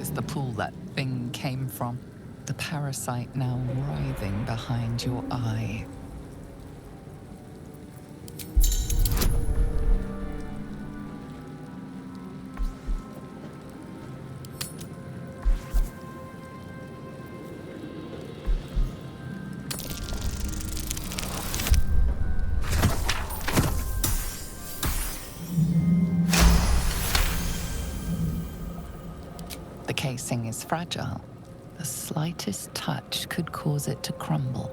was the pool that thing came from. The parasite now writhing behind your eye. The casing is fragile. The slightest touch could cause it to crumble.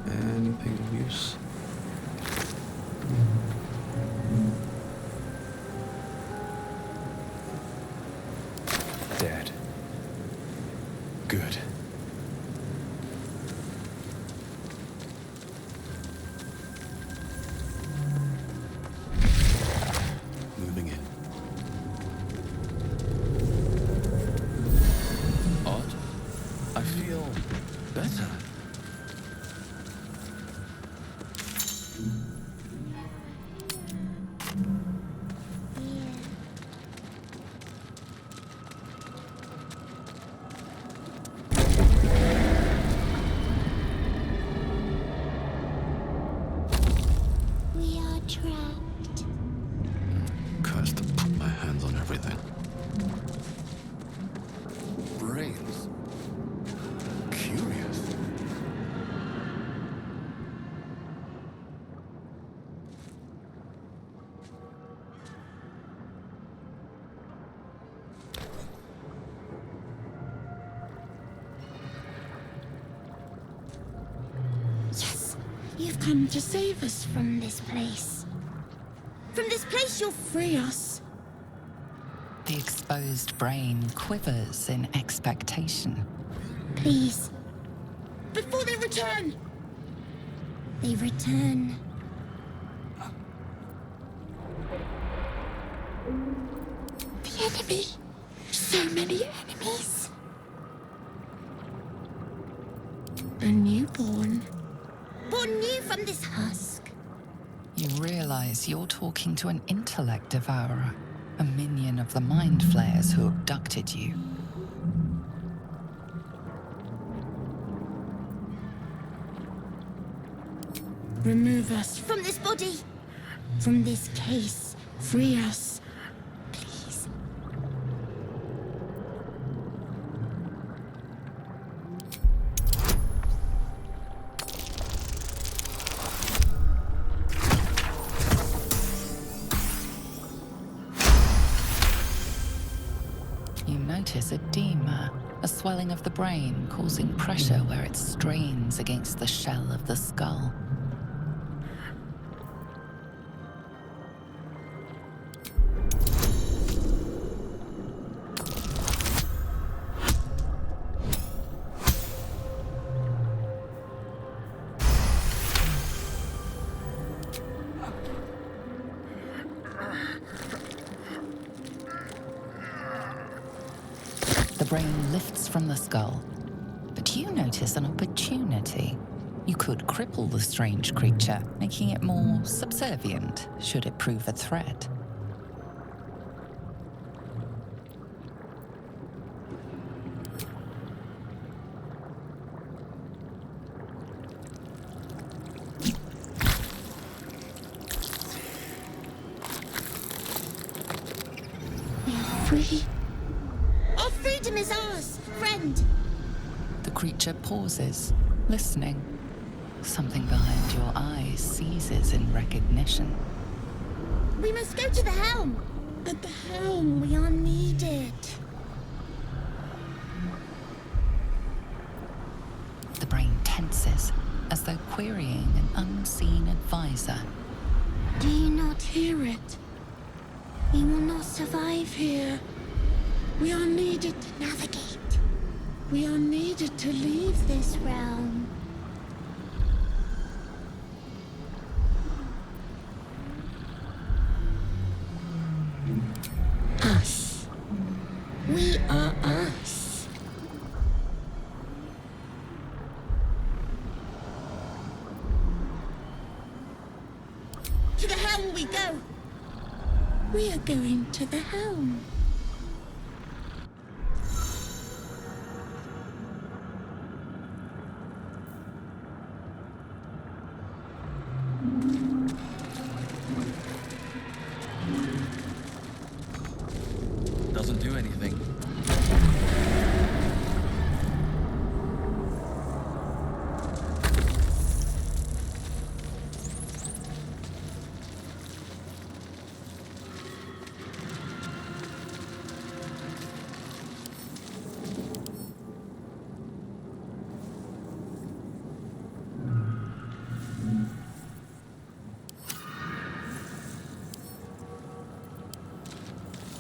Anything of use? Dead. Good. Moving in. Odd. I feel better. Trapped. Cursed to put my hands on everything. Brains. Curious. Yes, you've come to save us from this place. From this place, you'll free us. The exposed brain quivers in expectation. Please. Before they return. They return. The enemy. So many enemies. A newborn. Born new from this husk. You realize you're talking to an intellect devourer, a minion of the mind flayers who abducted you. Remove us from this body. From this case. Free us. Please. You notice edema, a swelling of the brain causing pressure where it strains against the shell of the skull. The brain lifts from the skull, but you notice an opportunity. You could cripple the strange creature, making it more subservient, should it prove a threat. We are free. Our freedom is ours, friend. The creature pauses, listening. Something behind your eyes seizes in recognition. We must go to the helm. At the helm, we are needed. The brain tenses, as though querying an unseen advisor. Do you not hear it? We will not survive here. We are needed to navigate. We are needed to leave this realm. Us. We are us. to the helm. Doesn't do anything.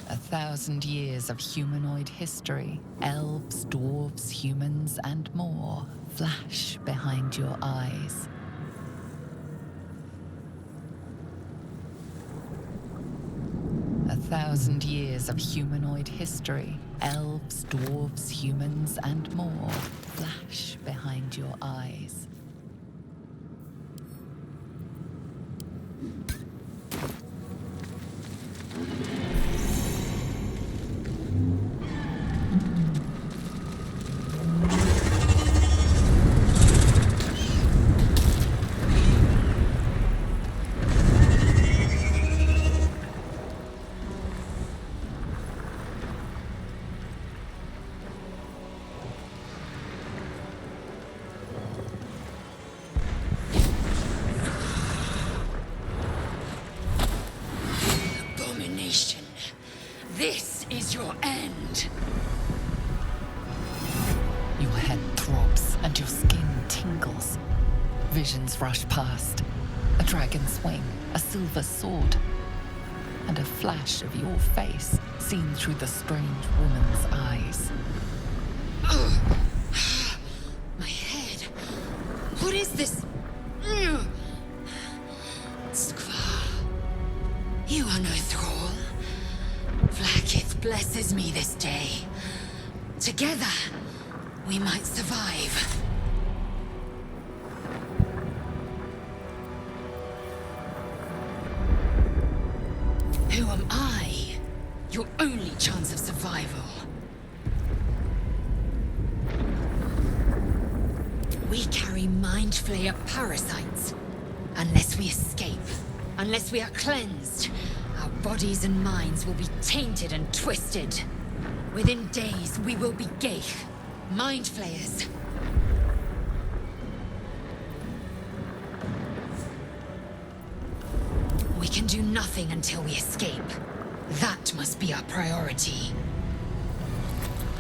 A 1,000 years of humanoid history, elves, dwarves, humans, and more flash behind your eyes. A 1,000 years of humanoid history, elves, dwarves, humans, and more flash behind your eyes. Abomination. This is your end. Your head throbs and your skin tingles. Visions rush past. A dragon's wing, a silver sword, and a flash of your face seen through the strange woman's eyes. My head. What is this? Skvar. You are no thrall. Vlaakith blesses me this day. Together, we might survive. Who am I? Your only chance of survival. We carry Mind Flayer parasites. Unless we escape, unless we are cleansed, our bodies and minds will be tainted and twisted. Within days, we will be Geich, Mind Flayers. We can do nothing until we escape. That must be our priority.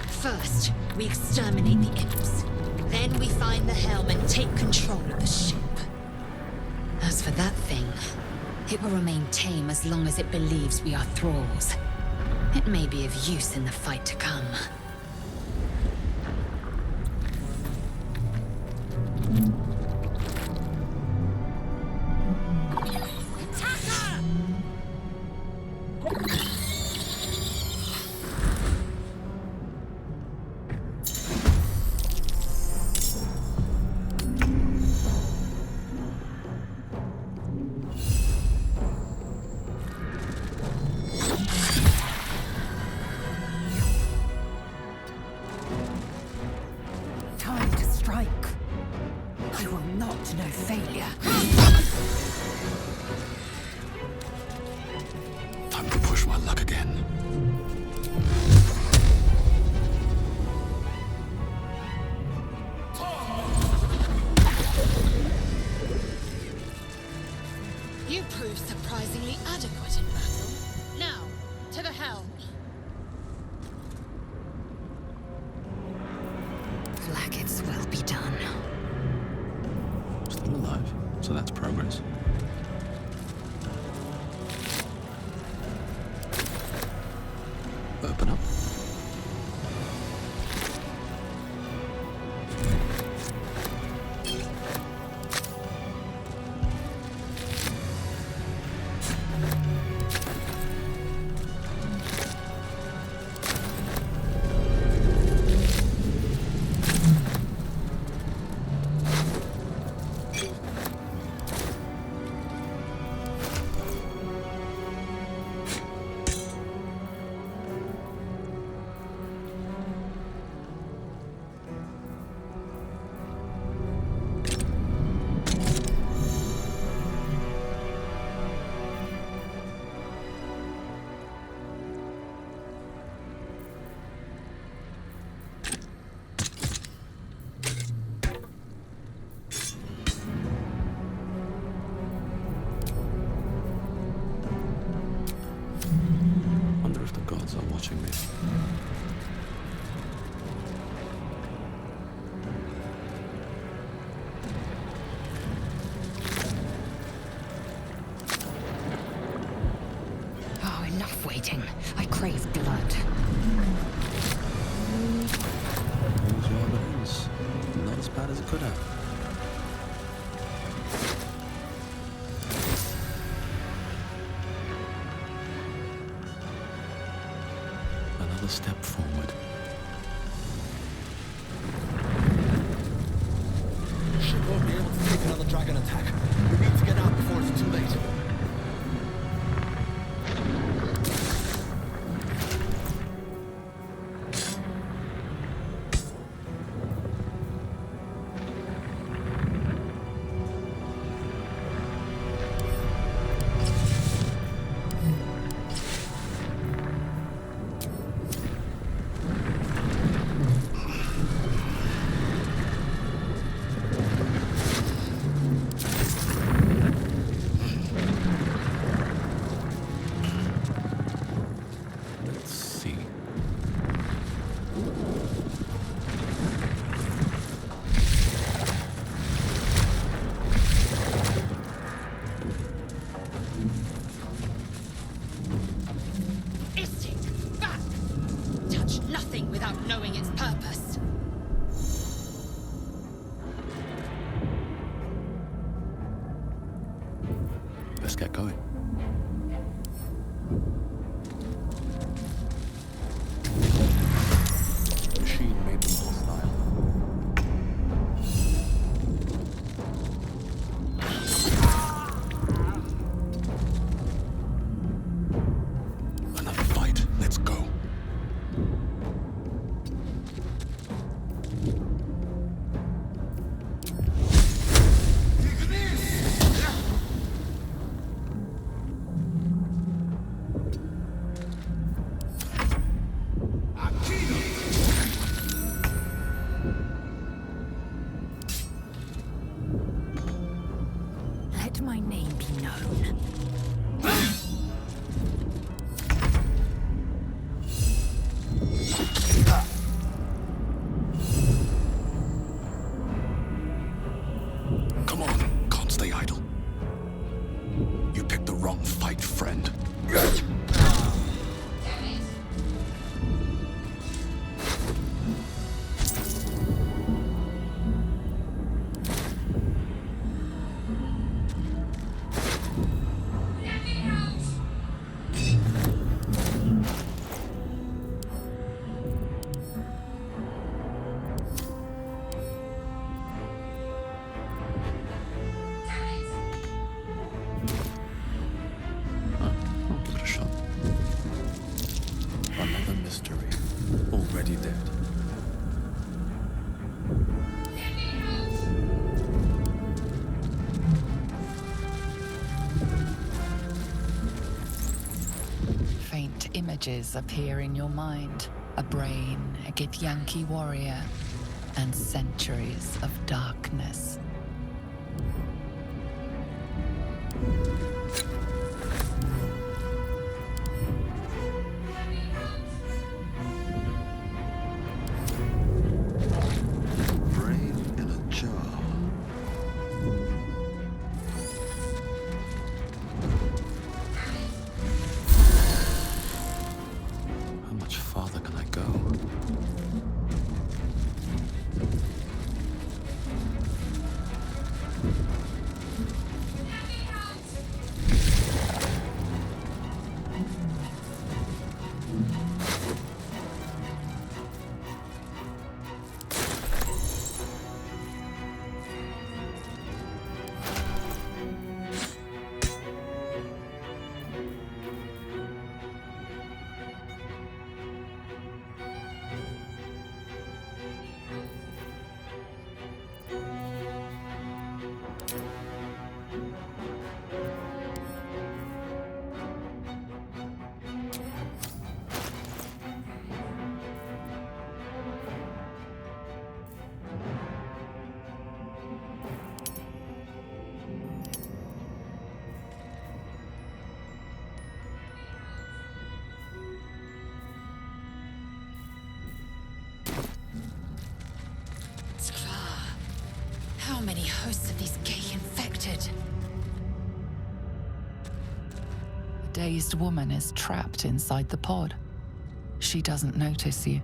First, we exterminate the imps. Then we find the helm and take control of the ship. As for that thing, it will remain tame as long as it believes we are thralls. It may be of use in the fight to come. Time to strike. I will not know failure. Time to push my luck again. You proved surprisingly adequate in battle. Now, to the helm. Vlaakith's will be done. Still alive, so that's progress. Open up. without knowing its purpose. Let's get going. Machine made them hostile. Another fight. Let's go. Let my name be known. Come on, can't stay idle. You picked the wrong fight, friend. I'll give it a shot. Another mystery. Already dead. Faint images appear in your mind. A brain, a Githyanki warrior, and centuries of darkness. Brain in a jar. How much farther can I go? How many hosts of these gay infected? A dazed woman is trapped inside the pod. She doesn't notice you.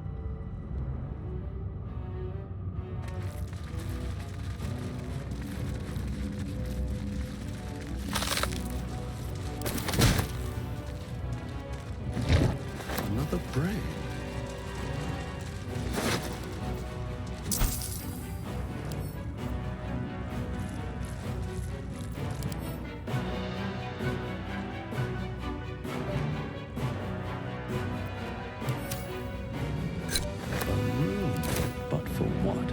Another brain. A room, but for what?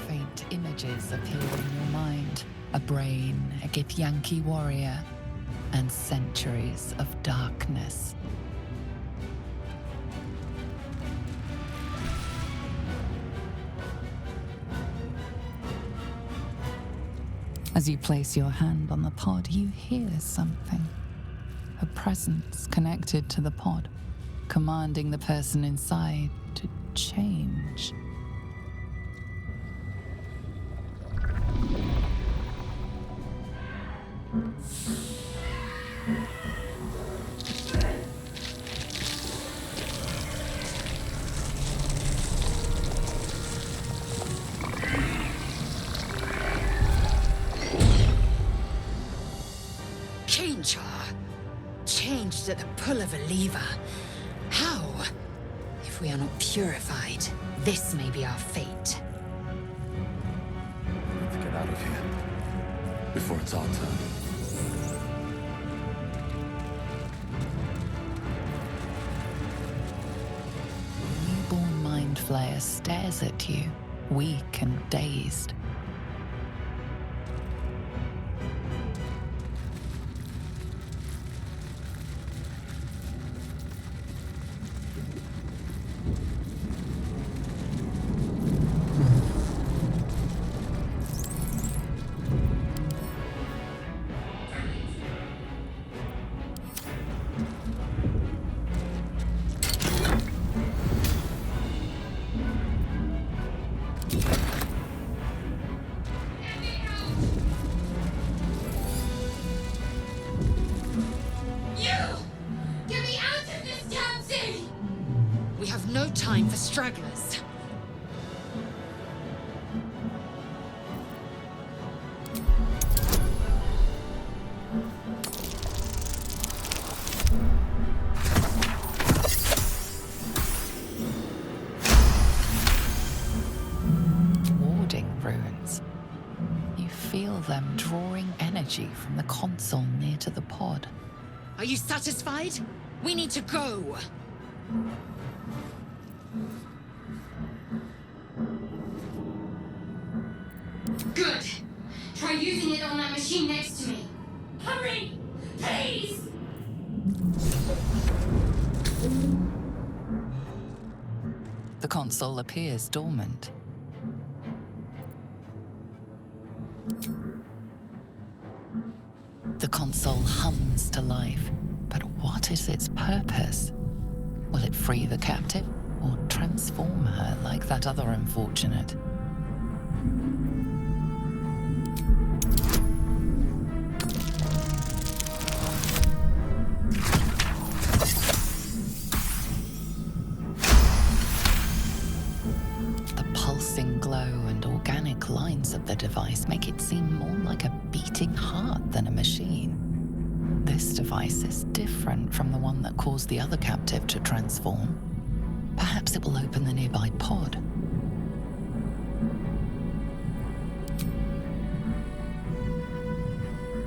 Faint images appear in your mind. A brain, a Githyanki warrior, and centuries of darkness. As you place your hand on the pod, you hear something. A presence connected to the pod, commanding the person inside to change. Changed at the pull of a lever. How? If we are not purified, this may be our fate. Let's get out of here. Before it's our turn. Newborn Mind Flayer stares at you, weak and dazed. No time for stragglers. Warding runes. You feel them drawing energy from the console near to the pod. Are you satisfied? We need to go. Good. Try using it on that machine next to me. Hurry! Please! The console appears dormant. The console hums to life, but what is its purpose? Will it free the captive, or transform her like that other unfortunate? The pulsing glow and organic lines of the device make it seem more like a beating heart than a machine. This device is different from the one that caused the other captive to transform. Perhaps it will open the nearby pod.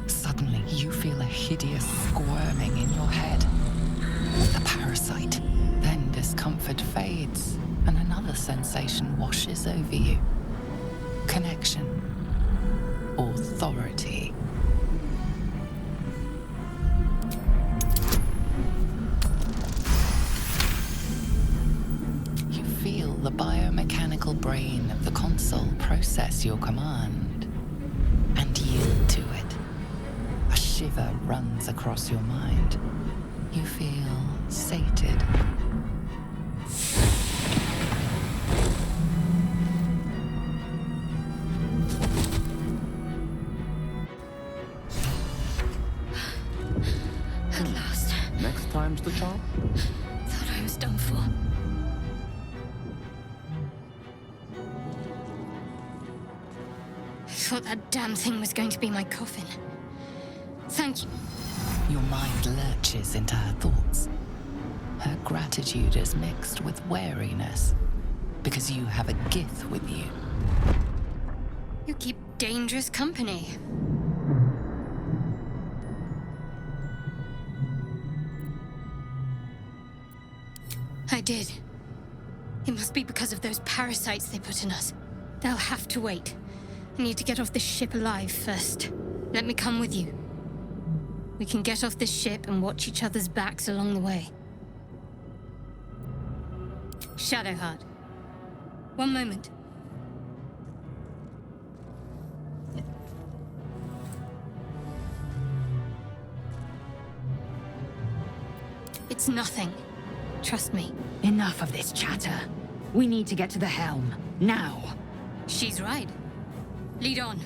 Suddenly, you feel a hideous squirming in your head. The parasite. Then discomfort fades, and another sensation washes over you. Connection. Authority. You feel the biomechanical brain of the console process your command and yield to it. A shiver runs across your mind. You feel sated. At last. Next time's the charm? Thought I was done for. I thought that damn thing was going to be my coffin. Thank you. Your mind lurches into her thoughts. Her gratitude is mixed with wariness, because you have a Gith with you. You keep dangerous company. I did. It must be because of those parasites they put in us. They'll have to wait. I need to get off this ship alive first. Let me come with you. We can get off this ship and watch each other's backs along the way. Shadowheart. One moment. It's nothing. Trust me. Enough of this chatter. We need to get to the helm. Now. She's right. Lead on.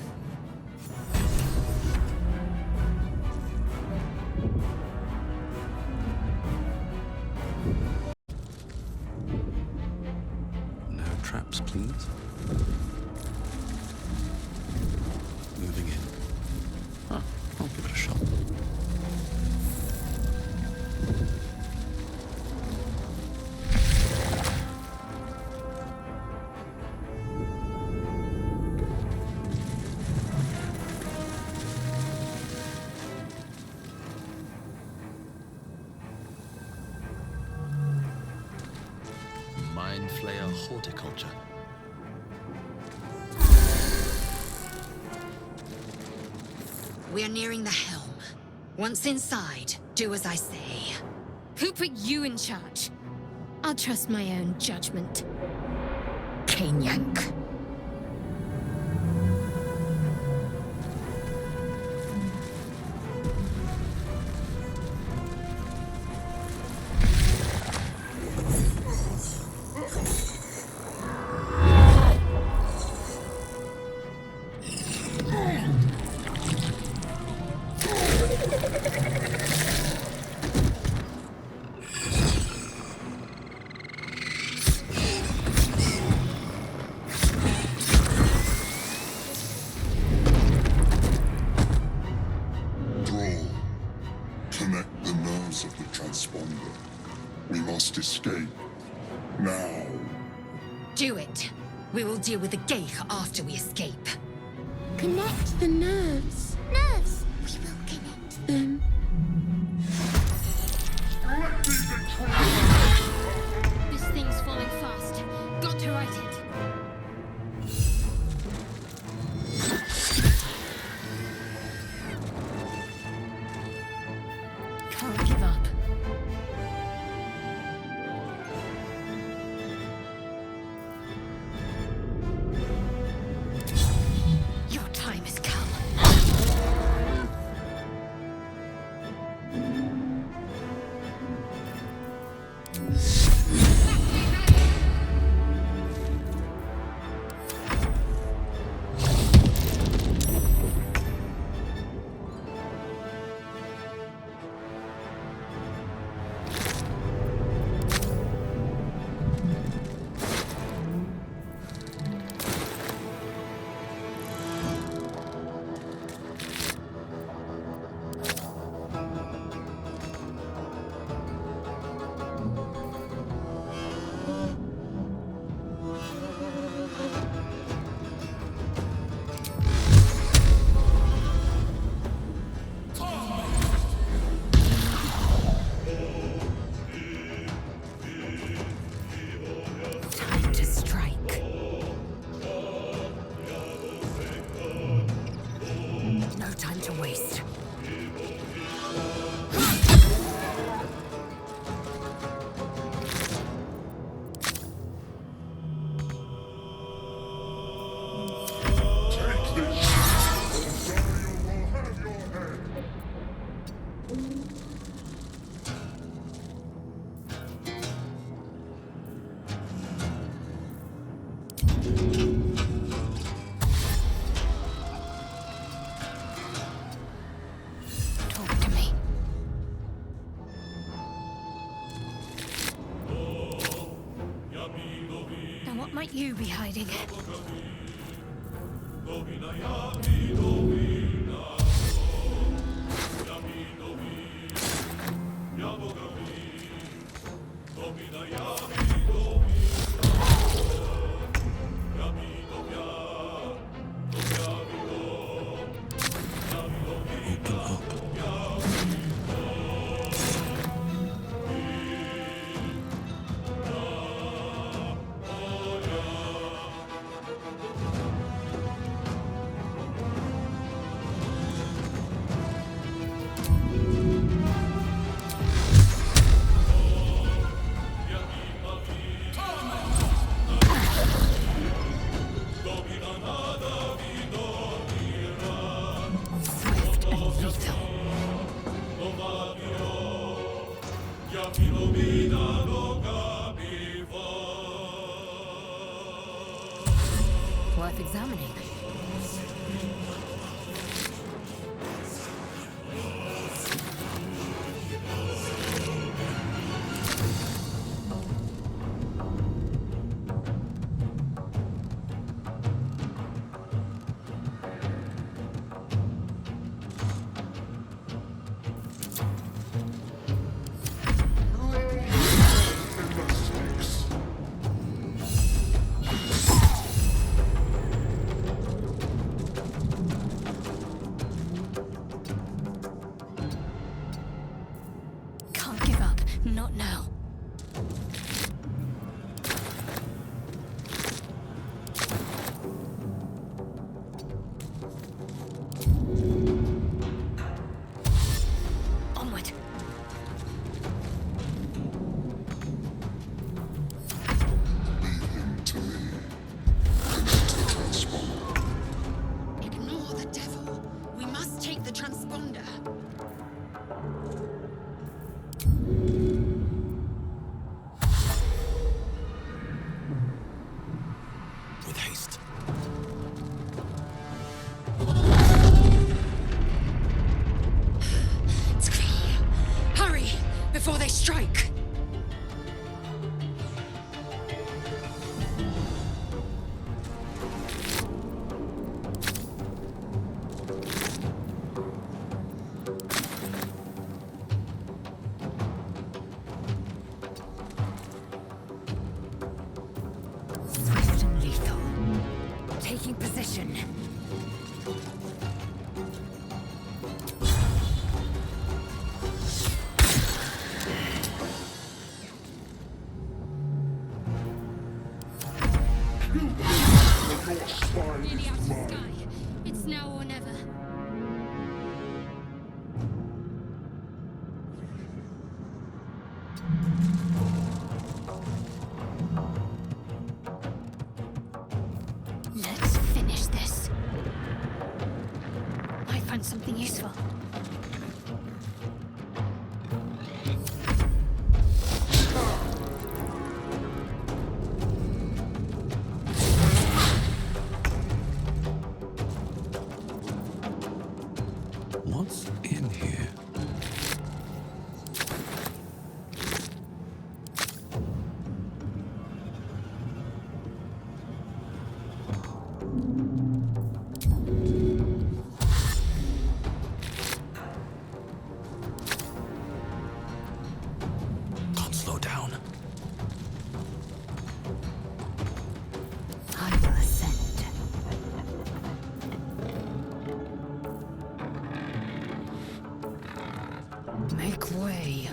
Slayer horticulture. We are nearing the helm. Once inside, do as I say. Who put you in charge? I'll trust my own judgment. Cane Yank. Connect the nerves of the transponder. We must escape. Now. Do it. We will deal with the Geich after we escape. Connect the nerves. Nerves! We will connect them. This thing's falling fast. Got to right it. Can't give up. Your time has come. Time to strike. No time to waste. Take this shit, or Dario will have your head. Talk to me. Now what might you be hiding? Swift and lethal. Worth examining. Can't give up. Not now. strike! Swift and lethal. Taking position. Nearly out of sky. It's now or never. Let's finish this. I found something useful. What's in here? Can't slow down. I will ascend. Make way.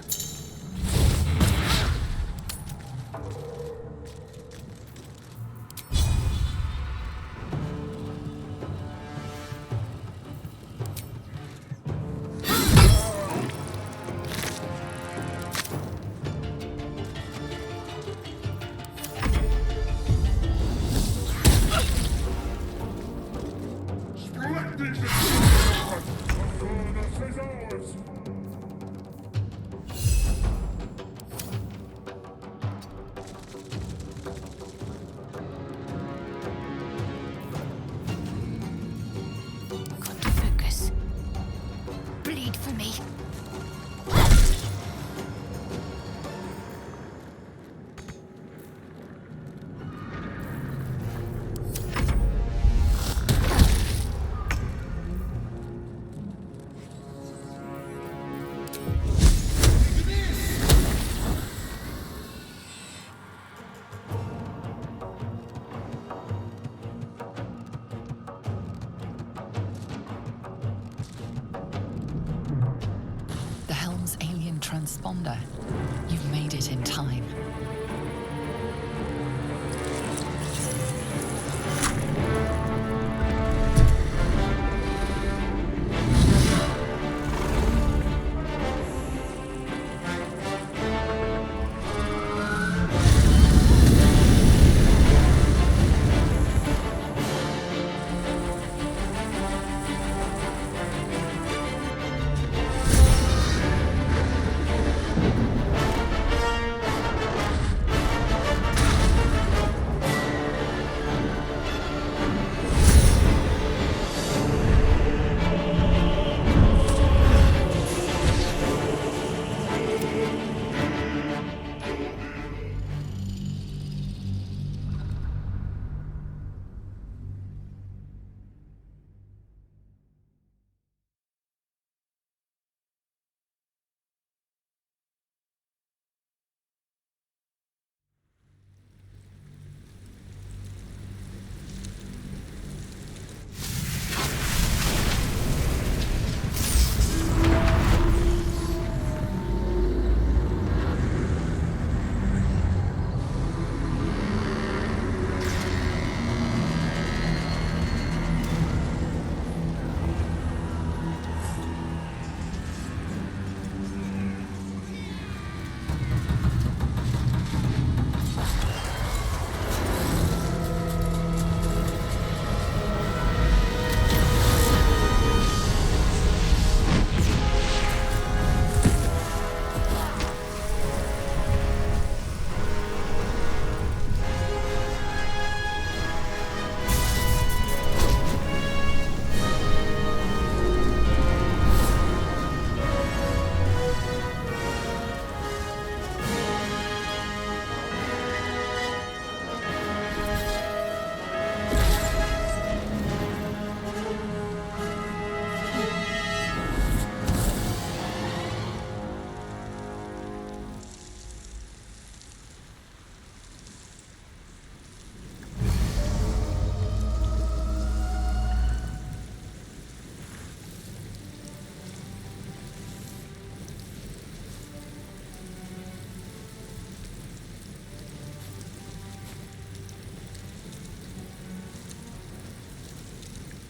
Got to focus. Bleed for me. The helm's alien transponder. You've made it in time.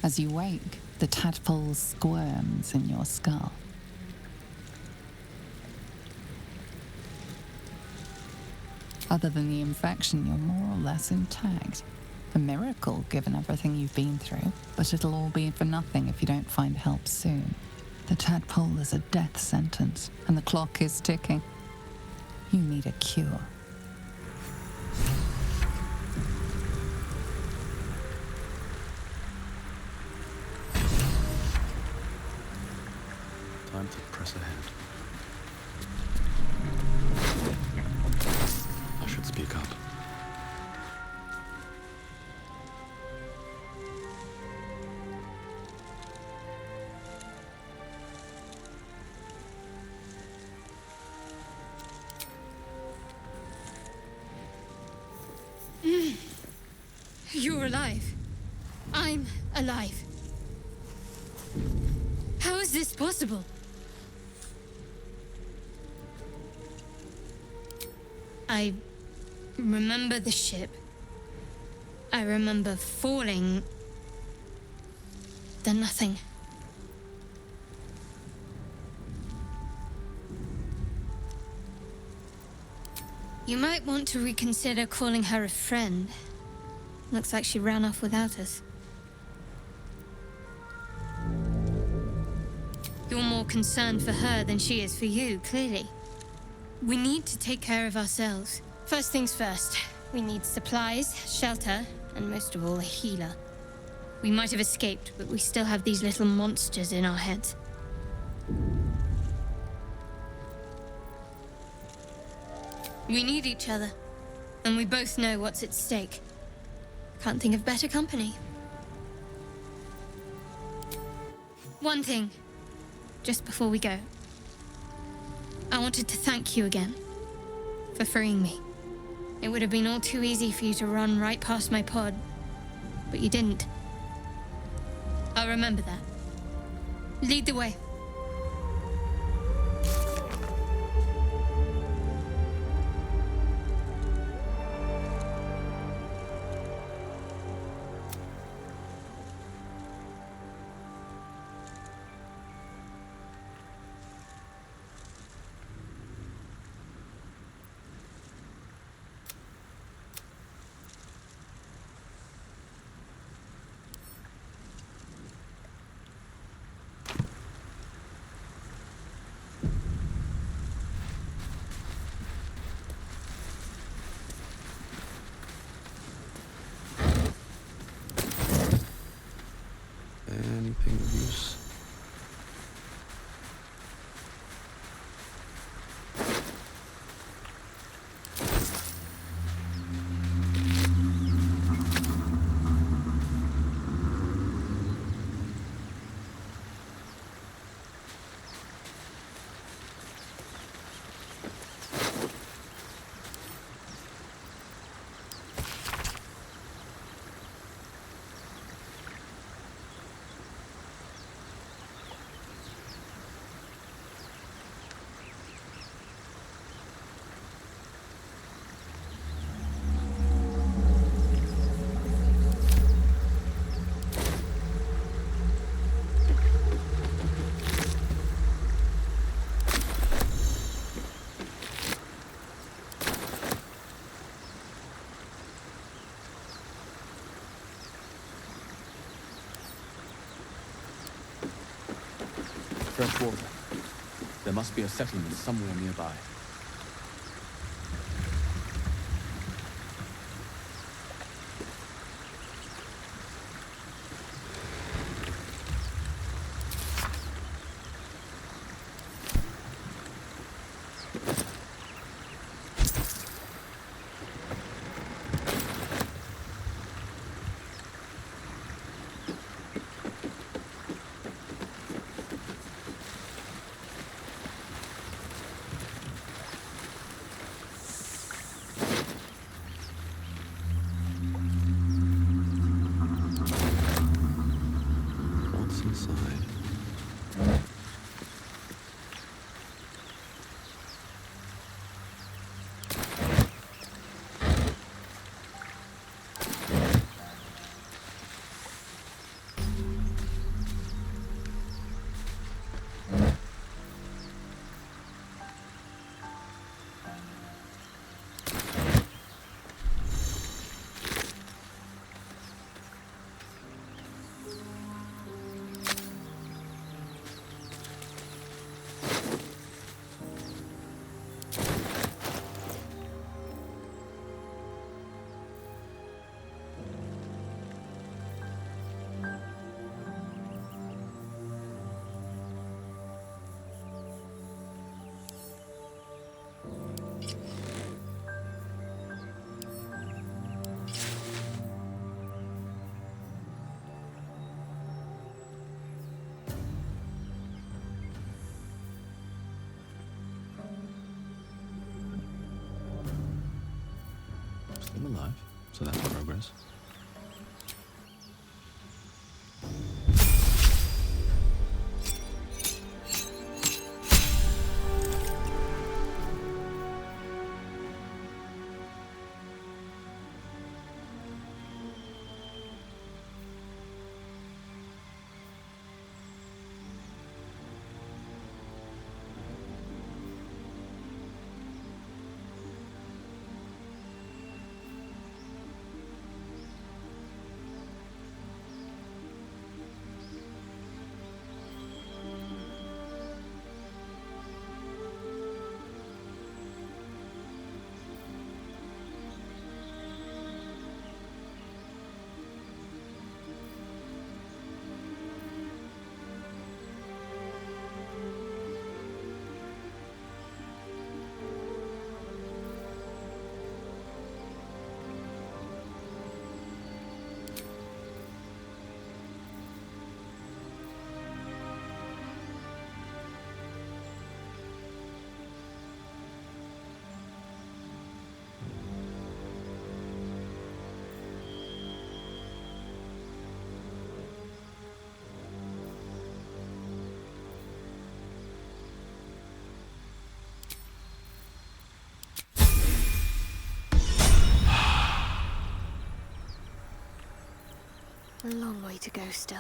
As you wake, the tadpole squirms in your skull. Other than the infection, you're more or less intact. A miracle, given everything you've been through, but it'll all be for nothing if you don't find help soon. The tadpole is a death sentence, and the clock is ticking. You need a cure. Time to press ahead. I should speak up. You're alive. I'm alive. How is this possible? I remember the ship. I remember falling. Then nothing. You might want to reconsider calling her a friend. Looks like she ran off without us. You're more concerned for her than she is for you, clearly. We need to take care of ourselves. First things first, we need supplies, shelter, and most of all, a healer. We might have escaped, but we still have these little monsters in our heads. We need each other, and we both know what's at stake. Can't think of better company. One thing, just before we go. I wanted to thank you again for freeing me. It would have been all too easy for you to run right past my pod, but you didn't. I'll remember that. Lead the way. Anything of use? Fresh water. There must be a settlement somewhere nearby. So that's progress. A long way to go still.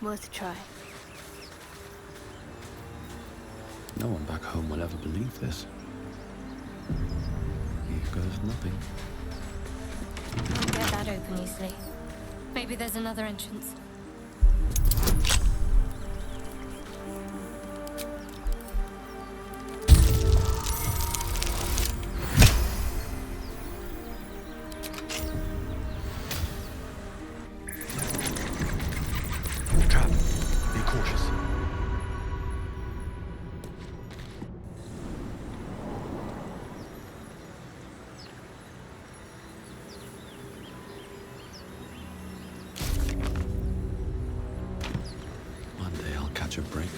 Worth a try. No one back home will ever believe this. Here goes nothing. Can't get that open easily. Maybe there's another entrance. Trap. Be cautious. One day I'll catch a break.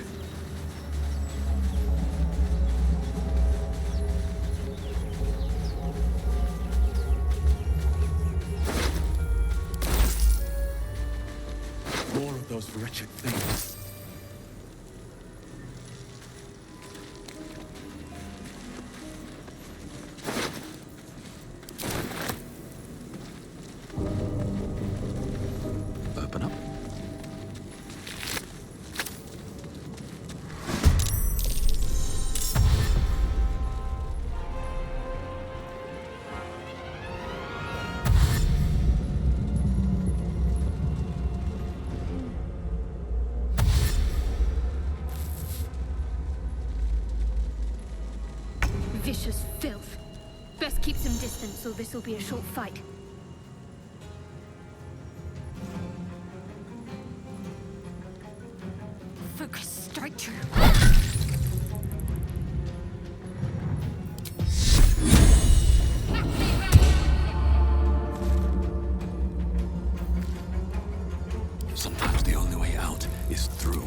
More of those wretched things. Open up. Vicious filth. Best keep some distance, or this'll be a short fight. Focus, strike true. Sometimes the only way out is through.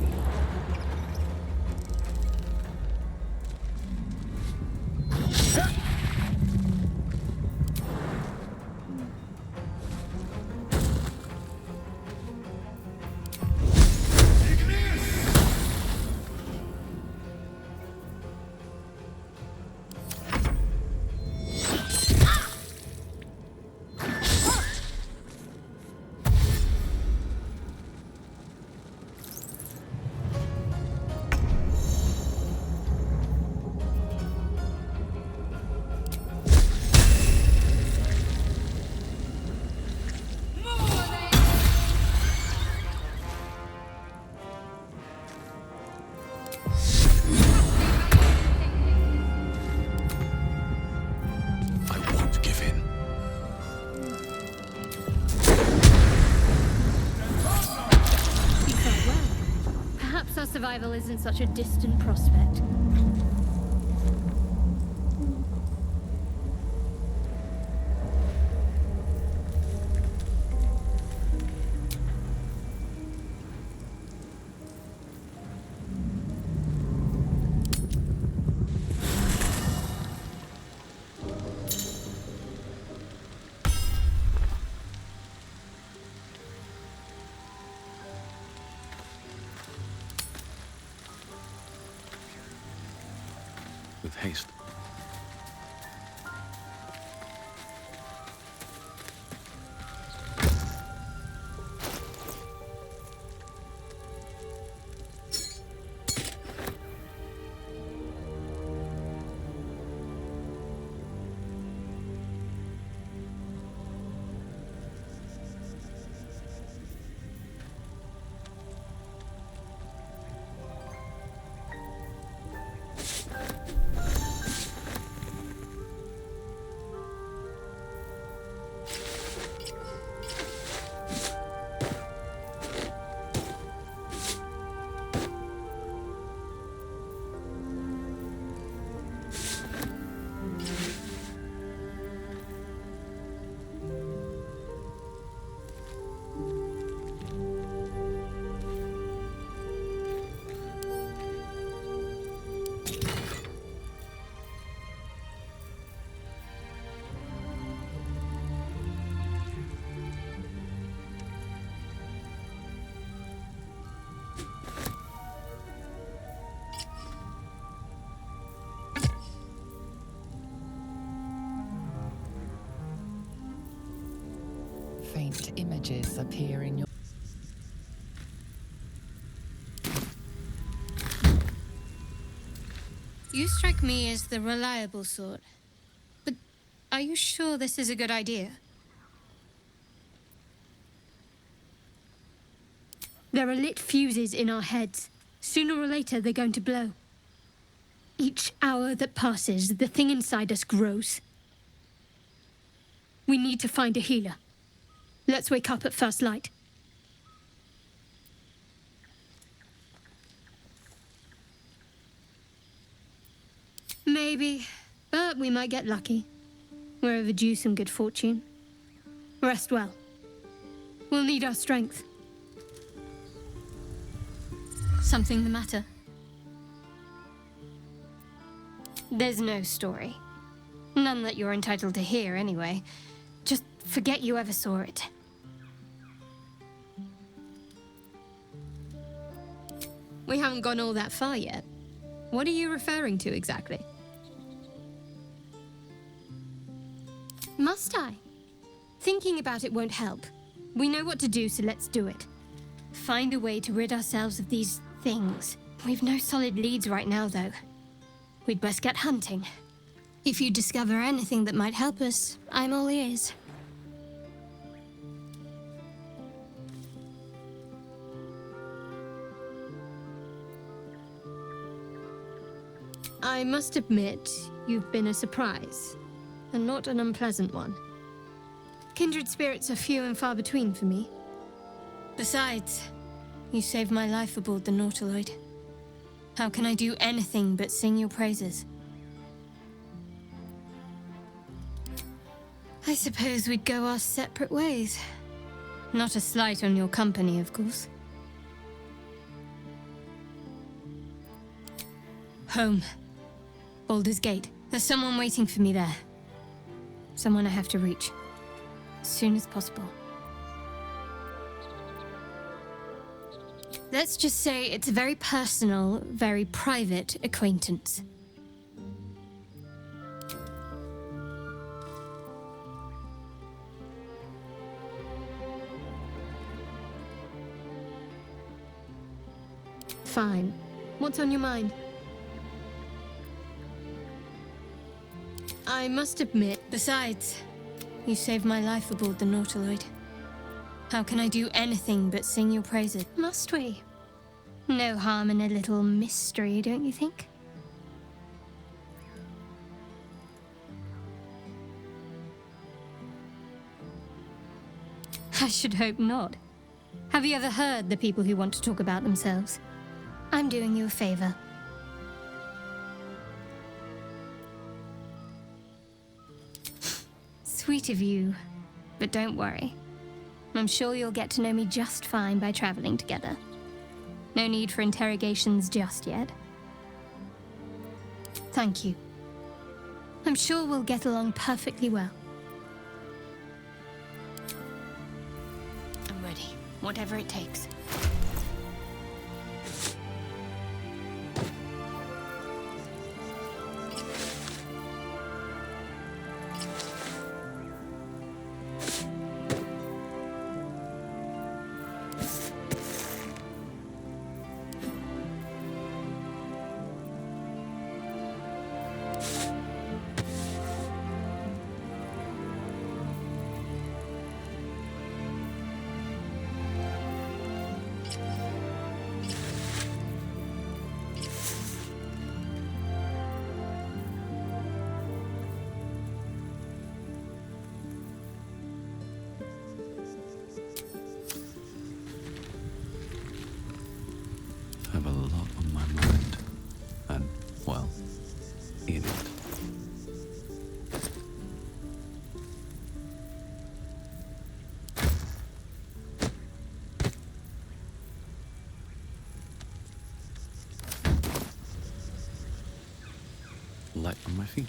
survival isn't such a distant prospect. With haste. Faint images appear in your... You strike me as the reliable sort. But are you sure this is a good idea? There are lit fuses in our heads. Sooner or later, they're going to blow. Each hour that passes, the thing inside us grows. We need to find a healer. Let's wake up at first light. Maybe, but we might get lucky. We're overdue some good fortune. Rest well. We'll need our strength. Something the matter? There's no story. None that you're entitled to hear, anyway. Just forget you ever saw it. We haven't gone all that far yet. What are you referring to exactly? Must I? Thinking about it won't help. We know what to do, so let's do it. Find a way to rid ourselves of these things. We've no solid leads right now, though. We'd best get hunting. If you discover anything that might help us, I'm all ears. I must admit, you've been a surprise, and not an unpleasant one. Kindred spirits are few and far between for me. Besides, you saved my life aboard the Nautiloid. How can I do anything but sing your praises? I suppose we'd go our separate ways. Not a slight on your company, of course. Home. Baldur's Gate. There's someone waiting for me there. Someone I have to reach. As soon as possible. Let's just say it's a very personal, very private acquaintance. Fine. What's on your mind? I must admit, besides, you saved my life aboard the Nautiloid. How can I do anything but sing your praises? Must we? No harm in a little mystery, don't you think? I should hope not. Have you ever heard the people who want to talk about themselves? I'm doing you a favor. Sweet of you, but don't worry. I'm sure you'll get to know me just fine by traveling together. No need for interrogations just yet. Thank you. I'm sure we'll get along perfectly well. I'm ready, whatever it takes. I have a lot on my mind. And, well, in it. Light on my feet.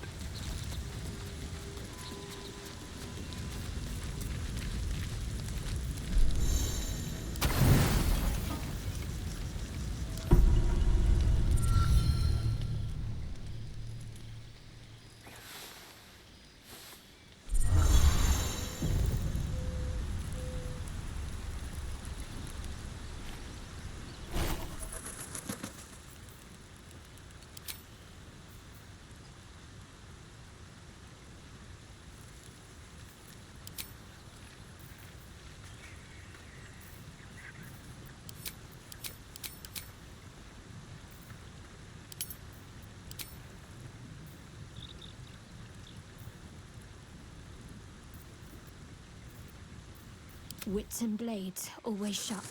Wits and blades, always sharp.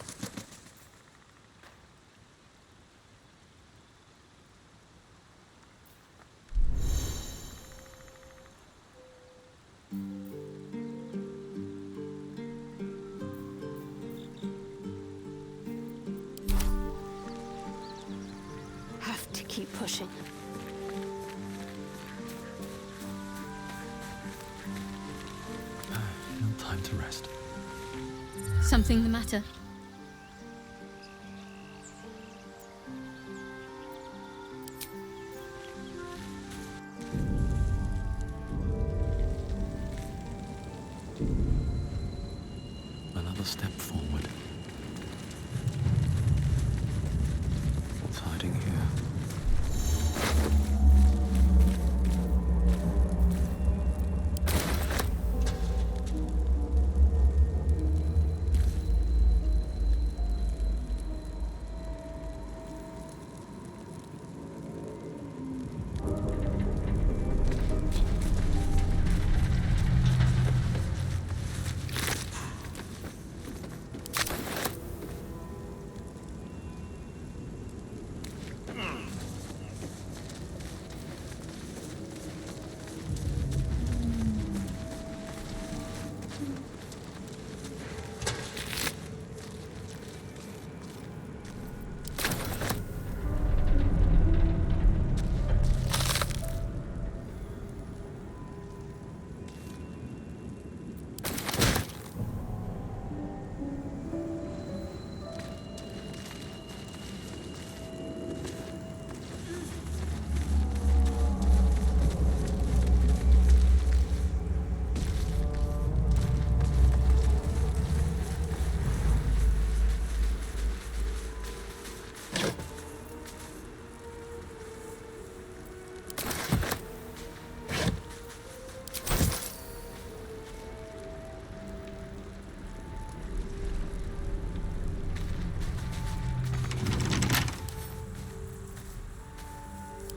Have to keep pushing. No time to rest. Something the matter? Another step forward. What's hiding here?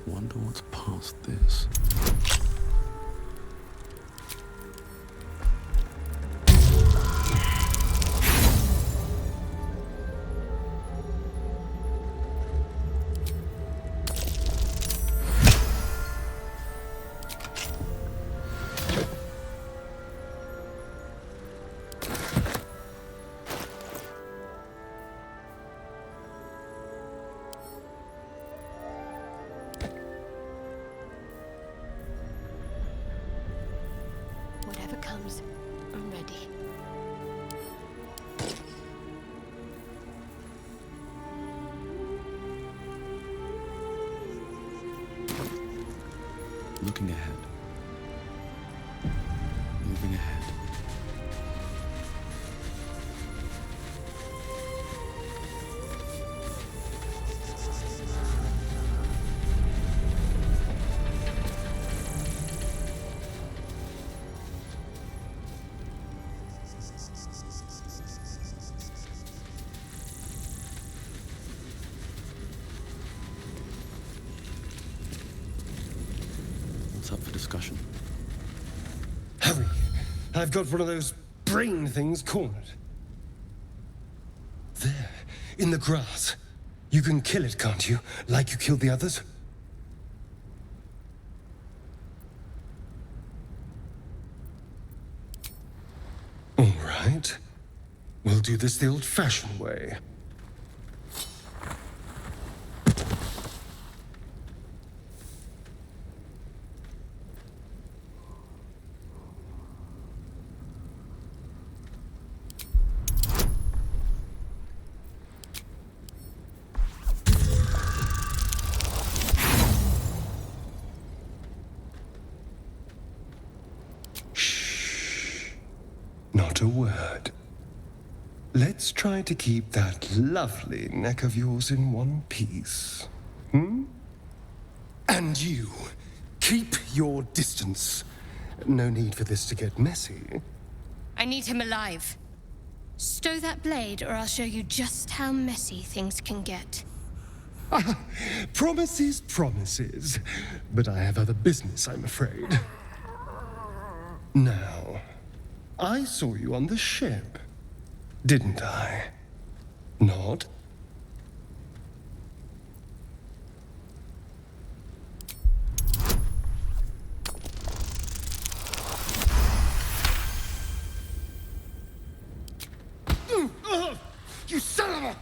Wonder what's past this. items are ready. Looking ahead. Moving ahead. What's up for discussion? Hurry! I've got one of those brain things cornered. There, in the grass. You can kill it, can't you? Like you killed the others? All right. We'll do this the old-fashioned way. Not a word. Let's try to keep that lovely neck of yours in one piece. Hmm? And you, keep your distance. No need for this to get messy. I need him alive. Stow that blade, or I'll show you just how messy things can get. Promises, promises. But I have other business, I'm afraid. Now, I saw you on the ship, didn't I? Not? You son of a...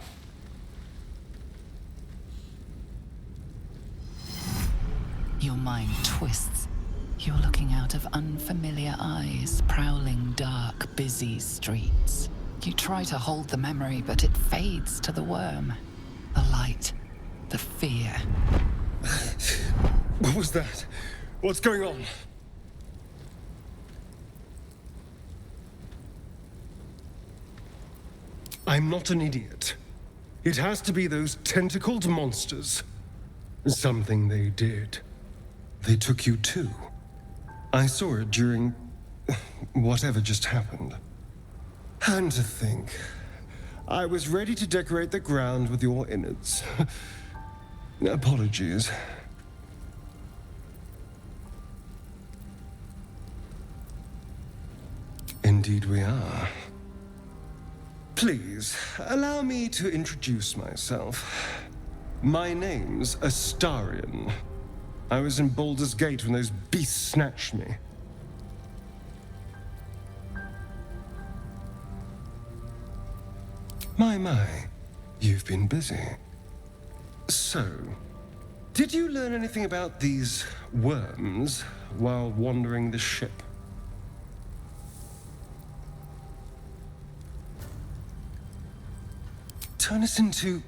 Your mind twists. You're looking out of unfamiliar eyes, prowling dark, busy streets. You try to hold the memory, but it fades to the worm. The light, the fear. What was that? What's going on? I'm not an idiot. It has to be those tentacled monsters. Something they did. They took you too. I saw it during whatever just happened. And to think, I was ready to decorate the ground with your innards. Apologies. Indeed we are. Please, allow me to introduce myself. My name's Astarion. I was in Baldur's Gate when those beasts snatched me. My, you've been busy. So, did you learn anything about these worms while wandering the ship? Turn us into...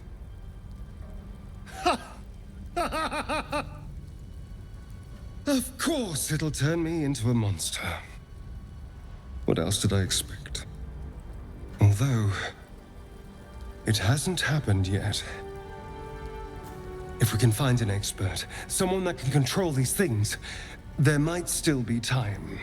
Of course it'll turn me into a monster. What else did I expect? Although, it hasn't happened yet. If we can find an expert, someone that can control these things, there might still be time.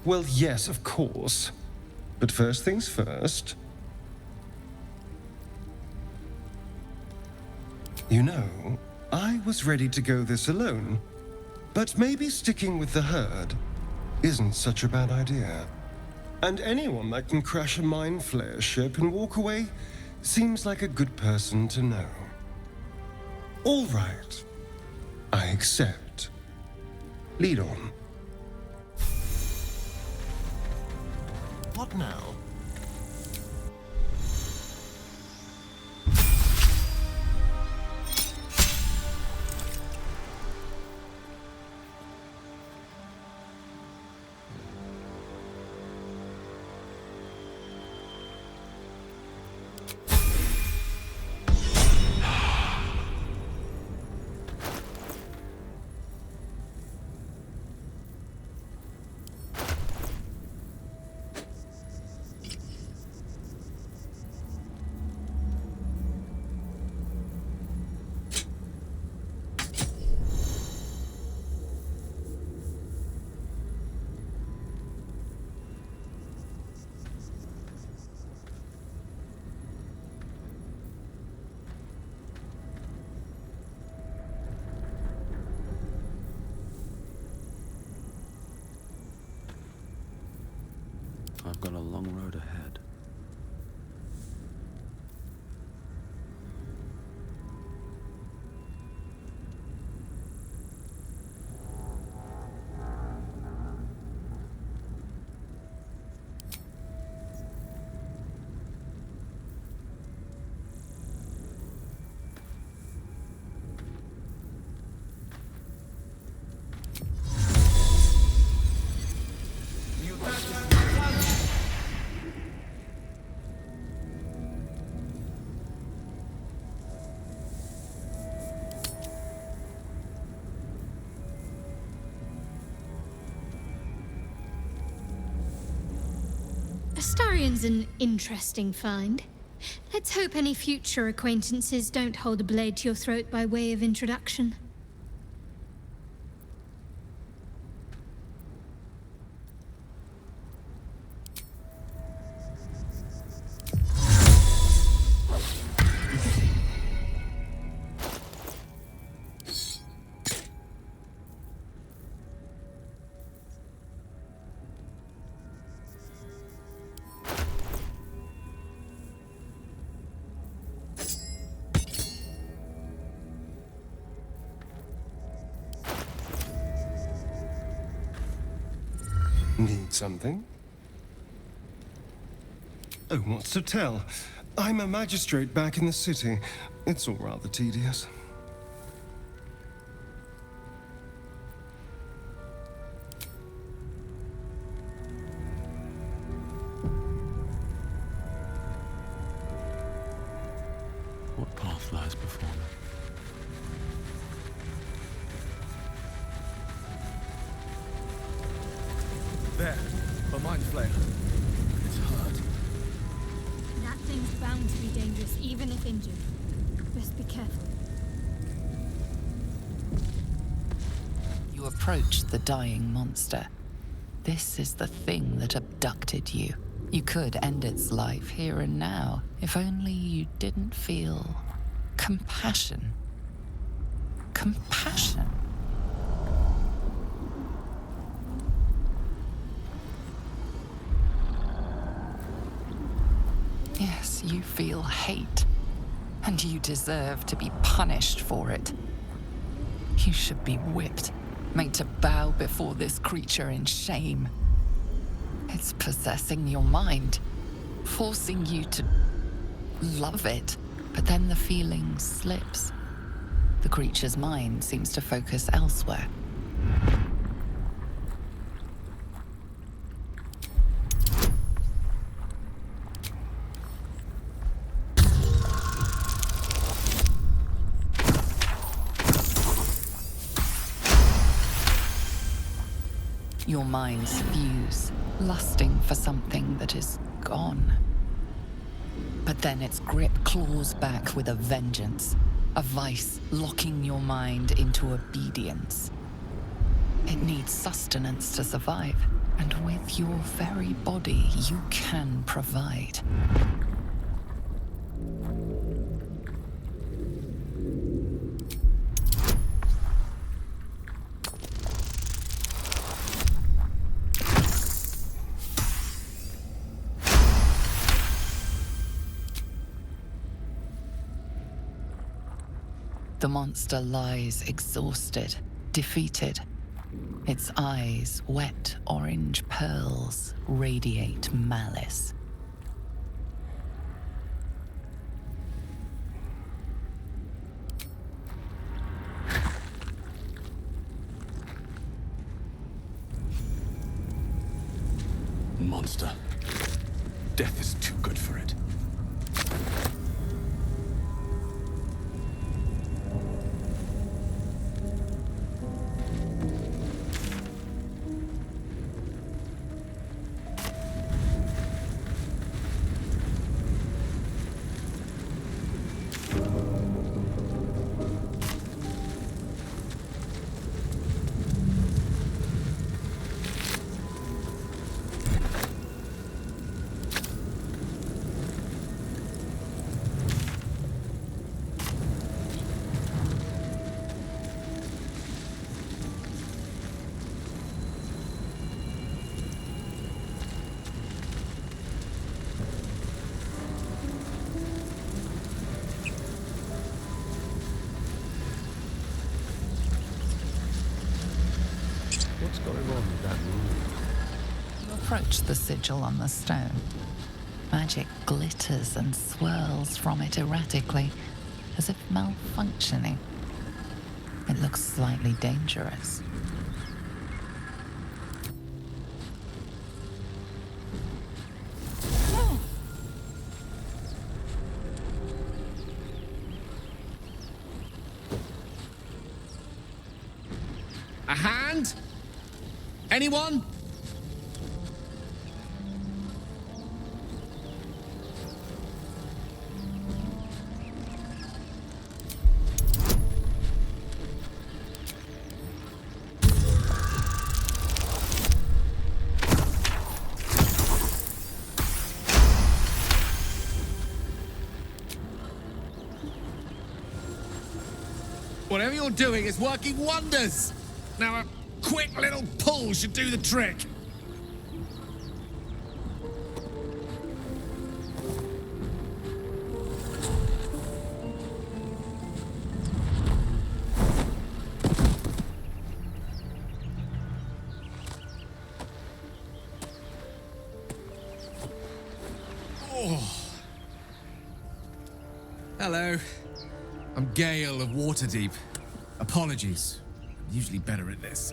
Well, yes, of course. But first things first. You know, I was ready to go this alone. But maybe sticking with the herd isn't such a bad idea. And anyone that can crash a mind flare ship and walk away seems like a good person to know. All right. I accept. Lead on. What now? I've got a long road ahead. Astarion's an interesting find. Let's hope any future acquaintances don't hold a blade to your throat by way of introduction. Need something? Oh, what's to tell? I'm a magistrate back in the city. It's all rather tedious. What path lies before me? There, a mind flayer. It's hurt. That thing's bound to be dangerous, even if injured. Best be careful. You approach the dying monster. This is the thing that abducted you. You could end its life here and now, if only you didn't feel compassion. Compassion. Yes, you feel hate, and you deserve to be punished for it. You should be whipped, made to bow before this creature in shame. It's possessing your mind, forcing you to love it, but then the feeling slips. The creature's mind seems to focus elsewhere. Your minds fuse, lusting for something that is gone. But then its grip claws back with a vengeance, a vice locking your mind into obedience. It needs sustenance to survive, and with your very body, you can provide. The monster lies exhausted, defeated. Its eyes, wet orange pearls, radiate malice. Monster. Death is too good for it. approach the sigil on the stone, magic glitters and swirls from it erratically, as if malfunctioning. It looks slightly dangerous. A hand? Anyone? Whatever you're doing is working wonders! Now a quick little pull should do the trick. Oh. Hello. I'm Gale of Waterdeep. Apologies. I'm usually better at this.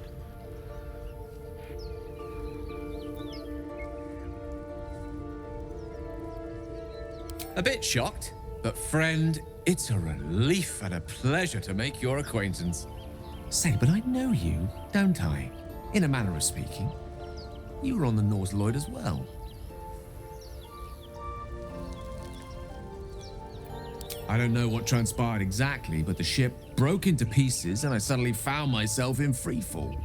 A bit shocked, but friend, it's a relief and a pleasure to make your acquaintance. Say, but I know you, don't I? In a manner of speaking. You were on the Norse Lloyd as well. I don't know what transpired exactly, but the ship broke into pieces and I suddenly found myself in freefall.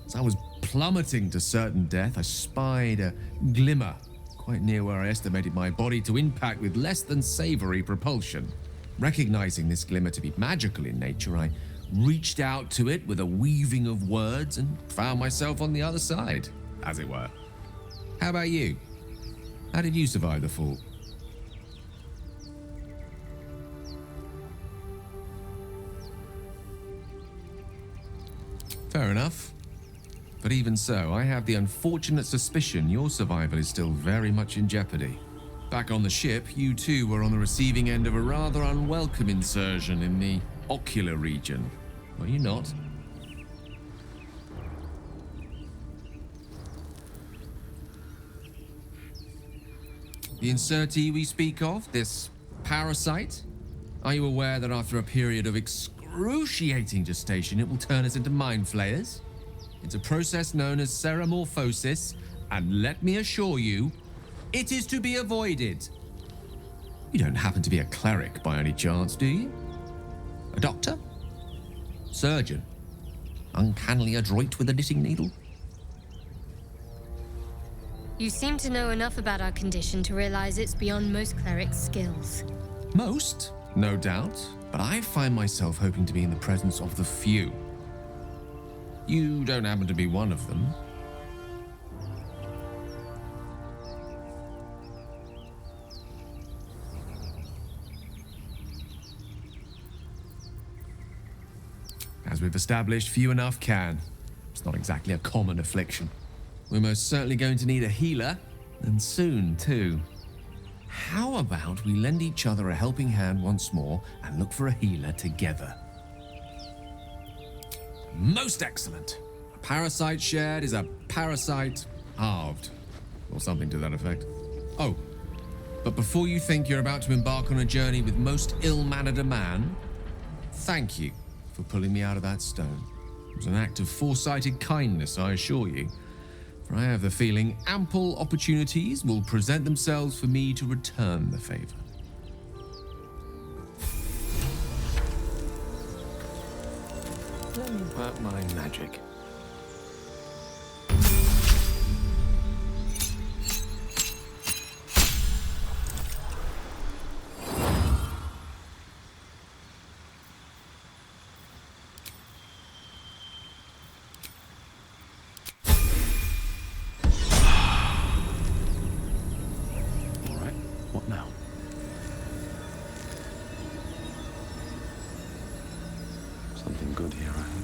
As I was plummeting to certain death, I spied a glimmer quite near where I estimated my body to impact with less than savory propulsion. Recognizing this glimmer to be magical in nature, I reached out to it with a weaving of words and found myself on the other side, as it were. How about you? How did you survive the fall? Fair enough. But even so, I have the unfortunate suspicion your survival is still very much in jeopardy. Back on the ship, you too were on the receiving end of a rather unwelcome insertion in the ocular region. Were you not? The insertee we speak of, this parasite, are you aware that after a period of excruciating gestation, it will turn us into mind flayers? It's a process known as ceramorphosis, and let me assure you, it is to be avoided. You don't happen to be a cleric by any chance, do you? A doctor? Surgeon? Uncannily adroit with a knitting needle? You seem to know enough about our condition to realize it's beyond most clerics' skills. Most, no doubt, but I find myself hoping to be in the presence of the few. You don't happen to be one of them. As we've established, few enough can. It's not exactly a common affliction. We're most certainly going to need a healer, and soon too. How about we lend each other a helping hand once more and look for a healer together? Most excellent. A parasite shared is a parasite halved, or something to that effect. Oh, but before you think you're about to embark on a journey with most ill-mannered a man, thank you for pulling me out of that stone. It was an act of foresighted kindness, I assure you. For I have the feeling ample opportunities will present themselves for me to return the favor. Let me work my magic. What now? Something good here, I hope.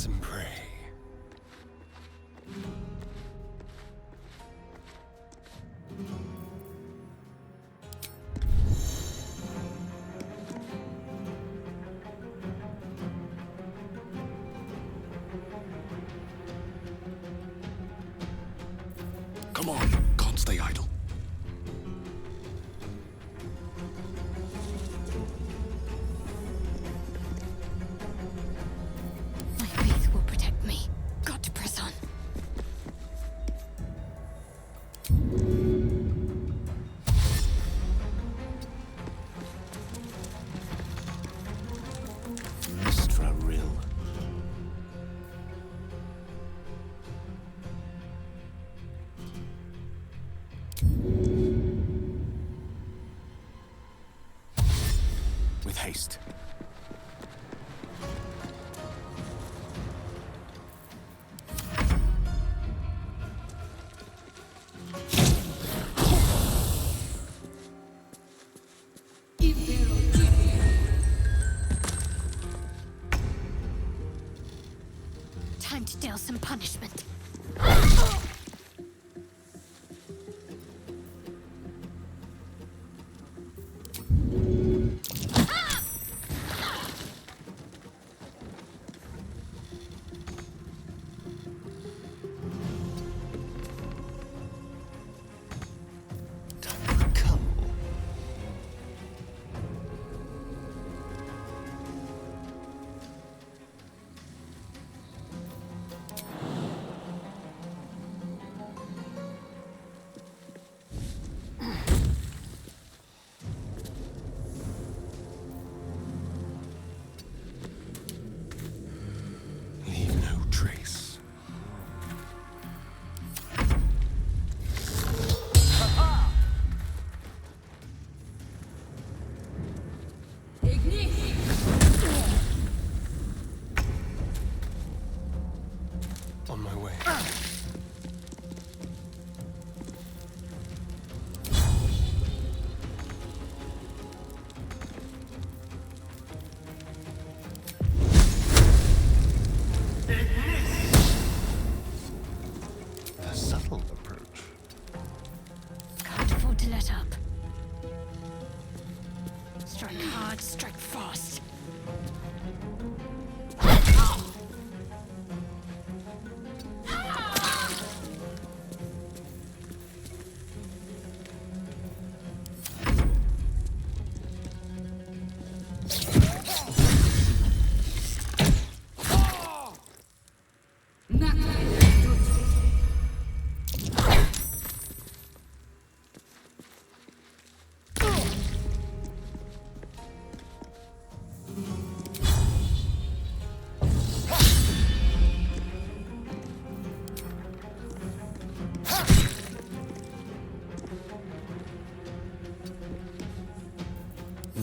some prey. Come on, can't stay idle. My faith will protect me. Got to press on. Mistra Rill. With haste. Time to deal some punishment. Leave no trace. On my way. A subtle approach. Can't afford to let up. Strike hard, strike fast.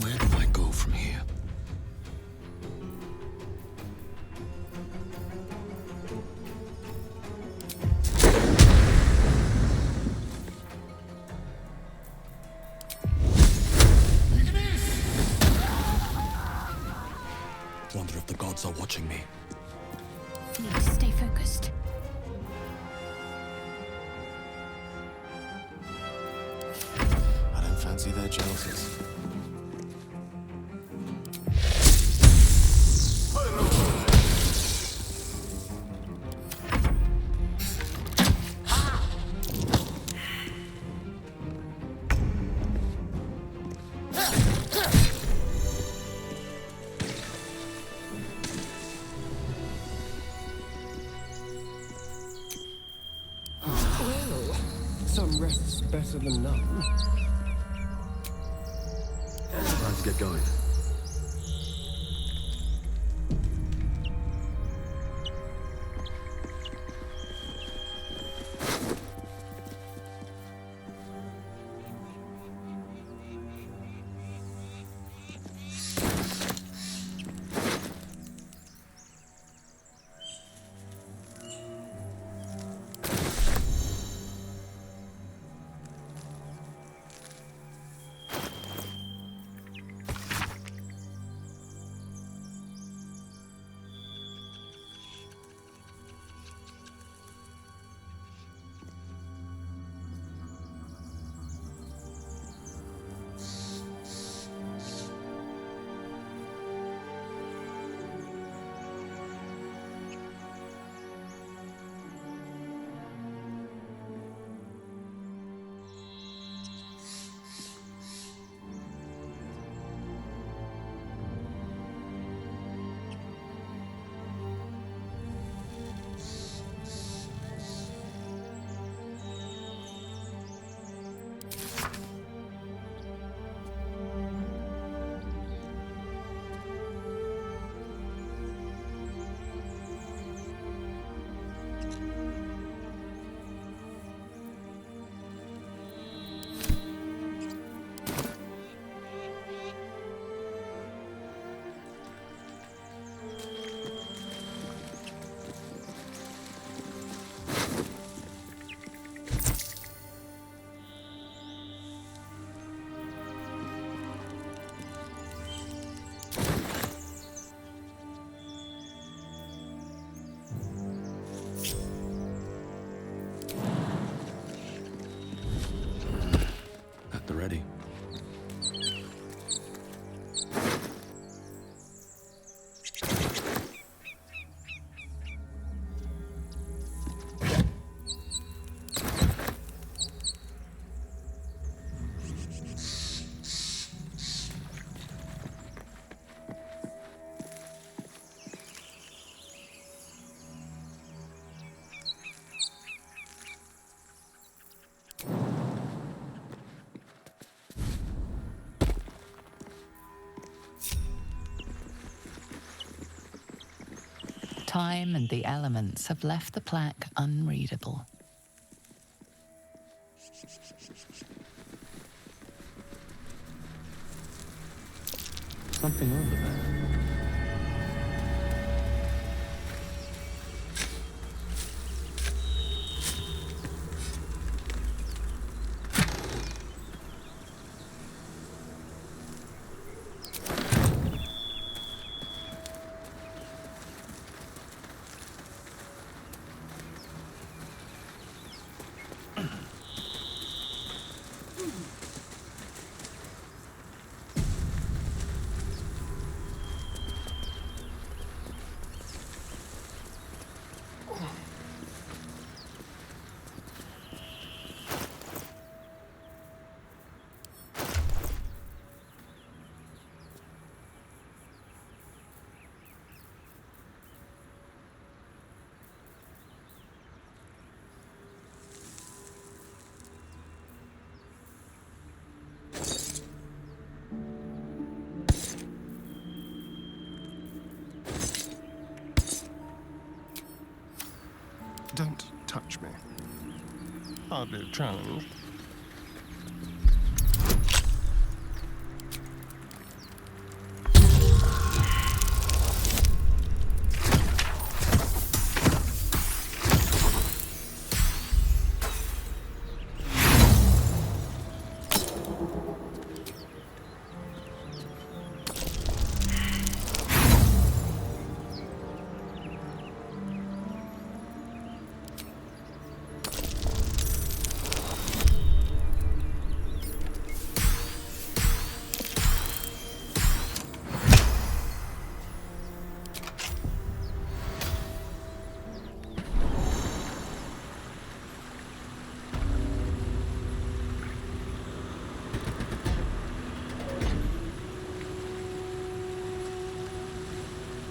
Where do I go from here? Wonder if the gods are watching me. Need to stay focused. I don't fancy their jealousies. Some rest's better than none. Time to get going. Time and the elements have left the plaque unreadable. Something over there. Don't touch me. Hardly a challenge.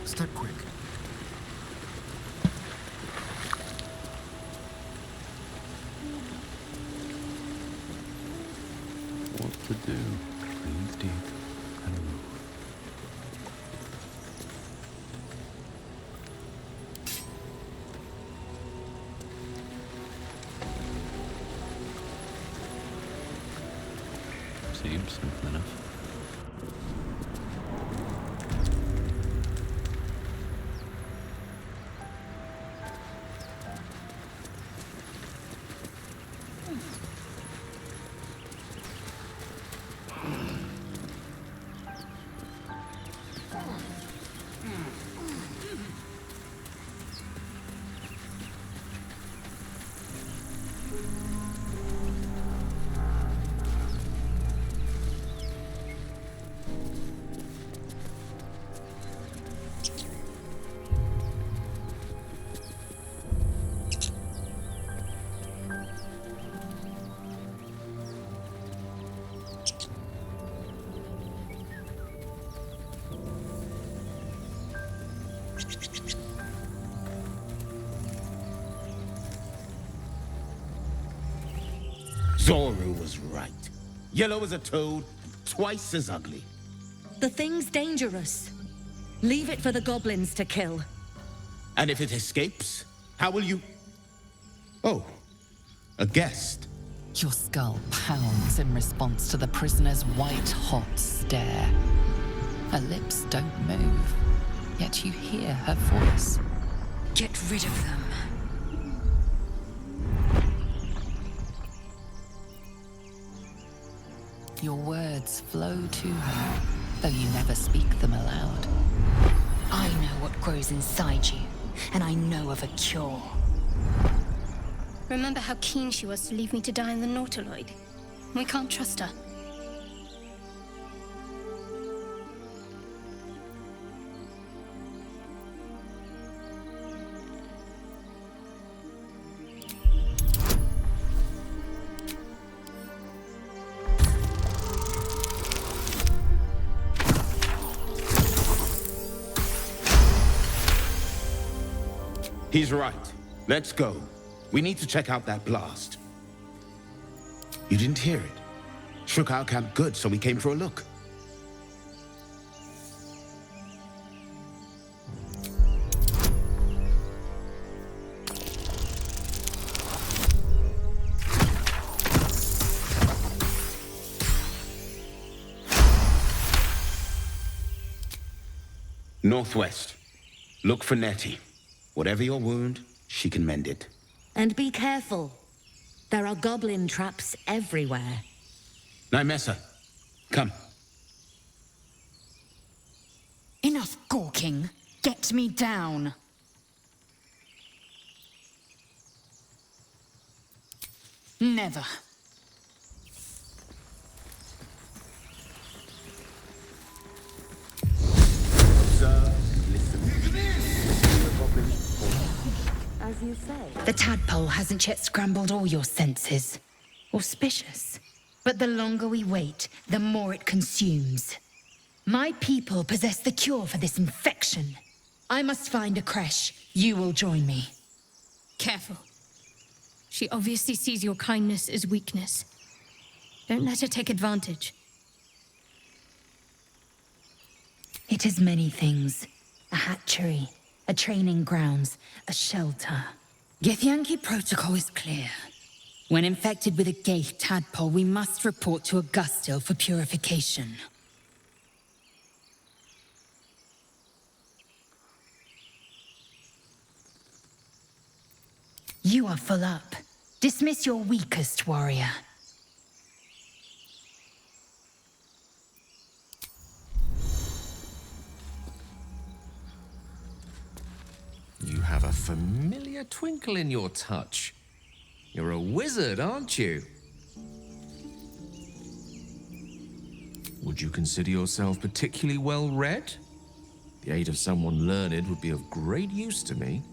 Step quick. What to do? Breathe deep and move. Seems simple enough. Zoru was right. Yellow as a toad, twice as ugly. The thing's dangerous. Leave it for the goblins to kill. And if it escapes, how will you... Oh, a guest. Your skull pounds in response to the prisoner's white-hot stare. Her lips don't move, yet you hear her voice. Get rid of them. Your words flow to her, though you never speak them aloud. I know what grows inside you, and I know of a cure. Remember how keen she was to leave me to die in the Nautiloid? We can't trust her. He's right. Let's go. We need to check out that blast. You didn't hear it? Shook our camp good, so we came for a look. Northwest. Look for Nettie. Whatever your wound, she can mend it. And be careful. There are goblin traps everywhere. Nymessa, come. Enough gawking. Get me down. Never. As you say. The tadpole hasn't yet scrambled all your senses. Auspicious. But the longer we wait, the more it consumes. My people possess the cure for this infection. I must find a creche. You will join me. Careful. She obviously sees your kindness as weakness. Don't let her take advantage. It is many things. A hatchery, a training grounds, a shelter. Githyanki protocol is clear. When infected with a Gaith tadpole, we must report to Augustil for purification. You are full up. Dismiss your weakest warrior. You have a familiar twinkle in your touch. You're a wizard, aren't you? Would you consider yourself particularly well read? The aid of someone learned would be of great use to me.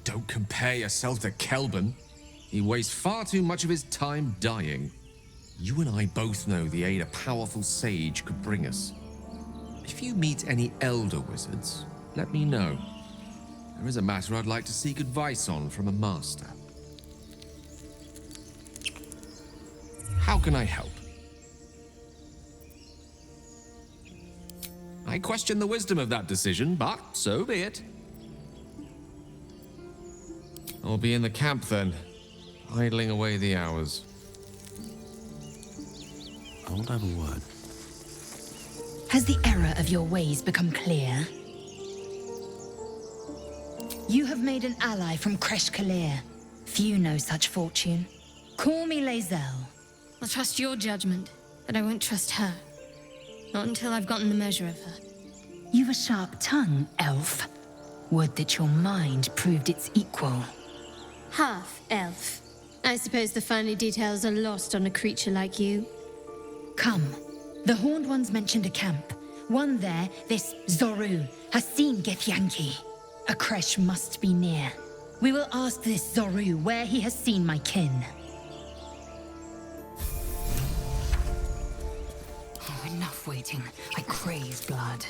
Don't compare yourself to Kelban. He wastes far too much of his time dying. You and I both know the aid a powerful sage could bring us. If you meet any elder wizards, let me know. There is a matter I'd like to seek advice on from a master. How can I help? I question the wisdom of that decision, but so be it. I'll be in the camp then, idling away the hours. I want to have a word. Has the error of your ways become clear? You have made an ally from Kresh Kalir. Few know such fortune. Call me Lae'zel. I'll trust your judgment, but I won't trust her. Not until I've gotten the measure of her. You've a sharp tongue, elf. Would that your mind proved its equal. Half-elf. I suppose the finer details are lost on a creature like you. Come. The Horned Ones mentioned a camp. One there, this Zoru, has seen Githyanki. A creche must be near. We will ask this Zoru where he has seen my kin. Oh, enough waiting. I crave blood.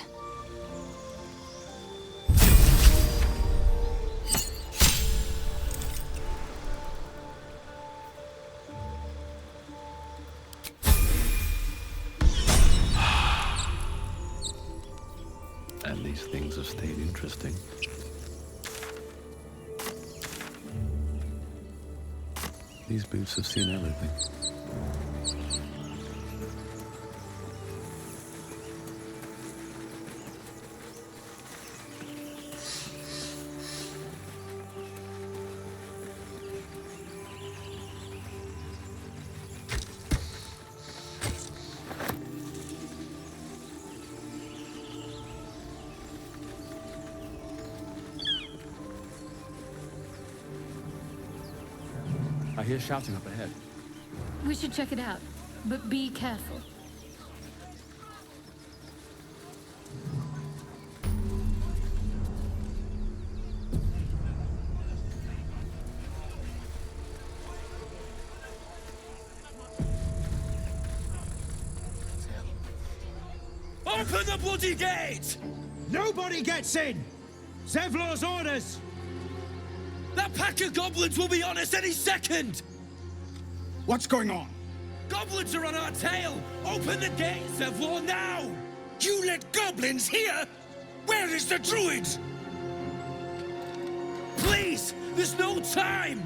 And these things have stayed interesting. These boots have seen everything. I hear shouting up ahead. We should check it out, but be careful. Open the bloody gate! Nobody gets in! Zevlor's orders! That pack of goblins will be on us any second! What's going on? Goblins are on our tail! Open the gate, Zevlor, now! You let goblins here? Where is the druid? Please! There's no time!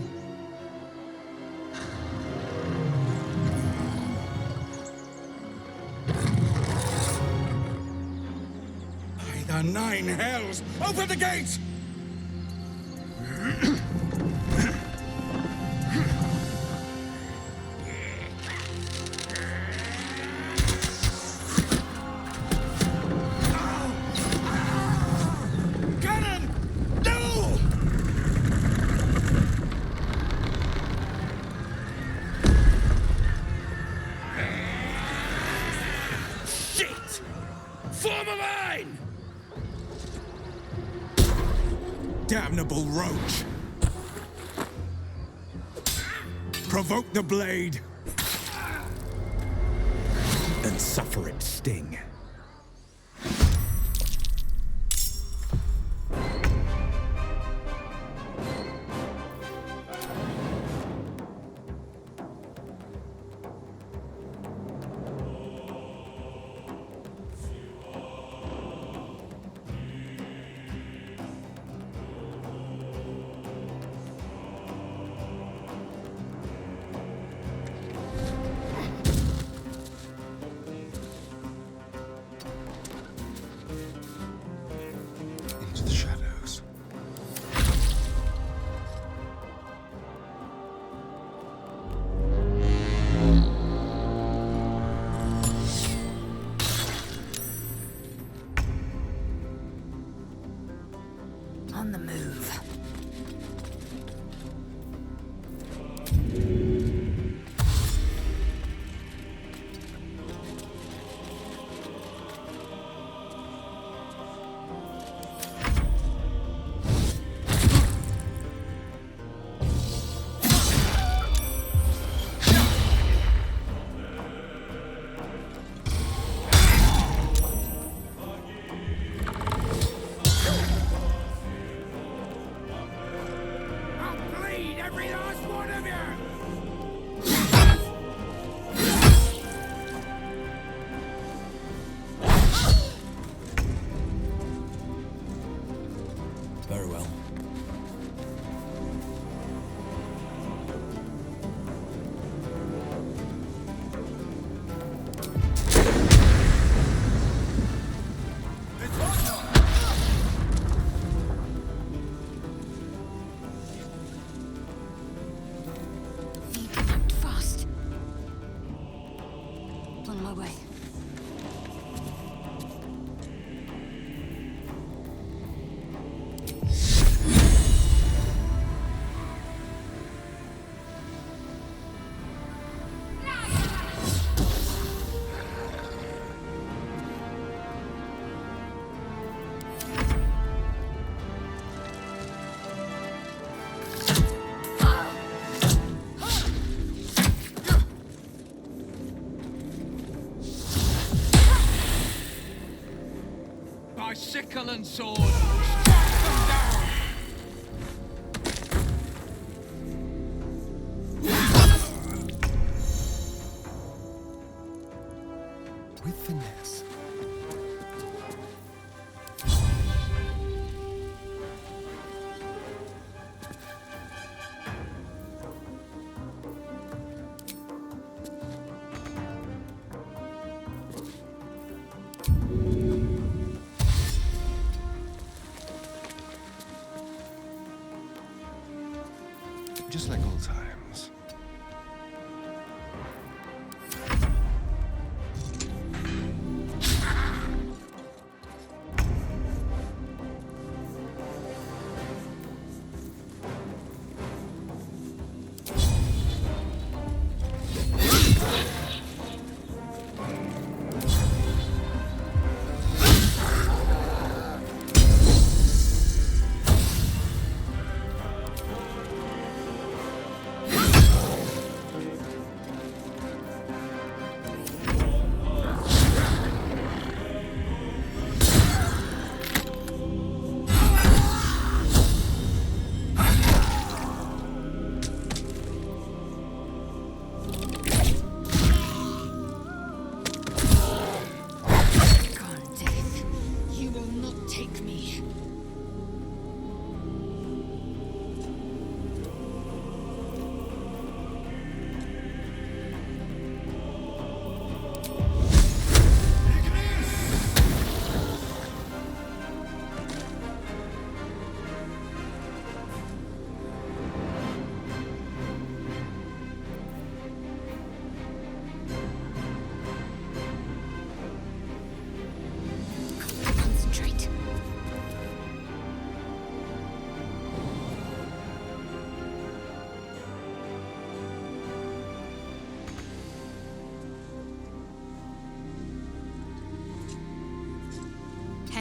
By the nine hells! Open the gates! Damnable roach! Provoke the blade and suffer its sting. Into the shadows. On the move. Very well. Need to act fast. On my way. By sickle and sword, strike them down! With finesse. Just like old times.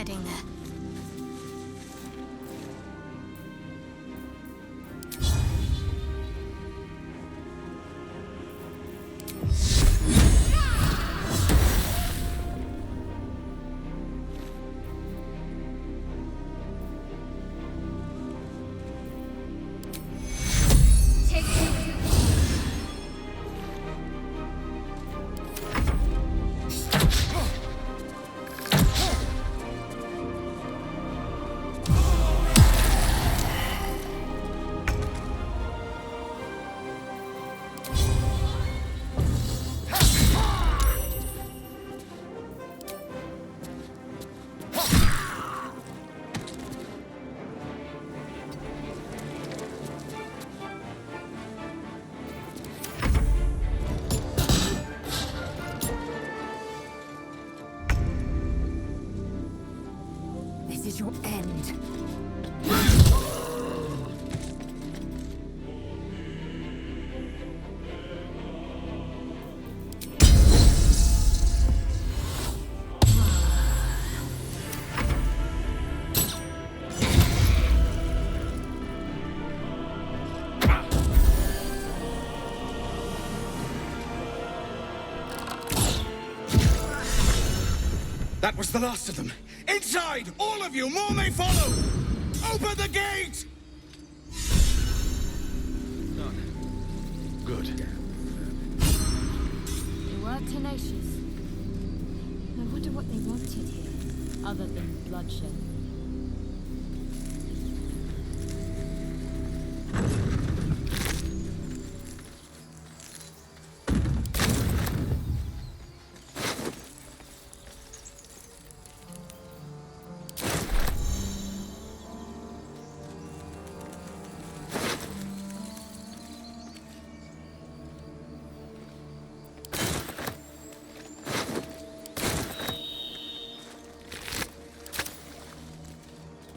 hiding there. This is your end. That was the last of them. Inside! All of you! More may follow! Open the gate! Done. Good. They were tenacious. I wonder what they wanted here, other than bloodshed.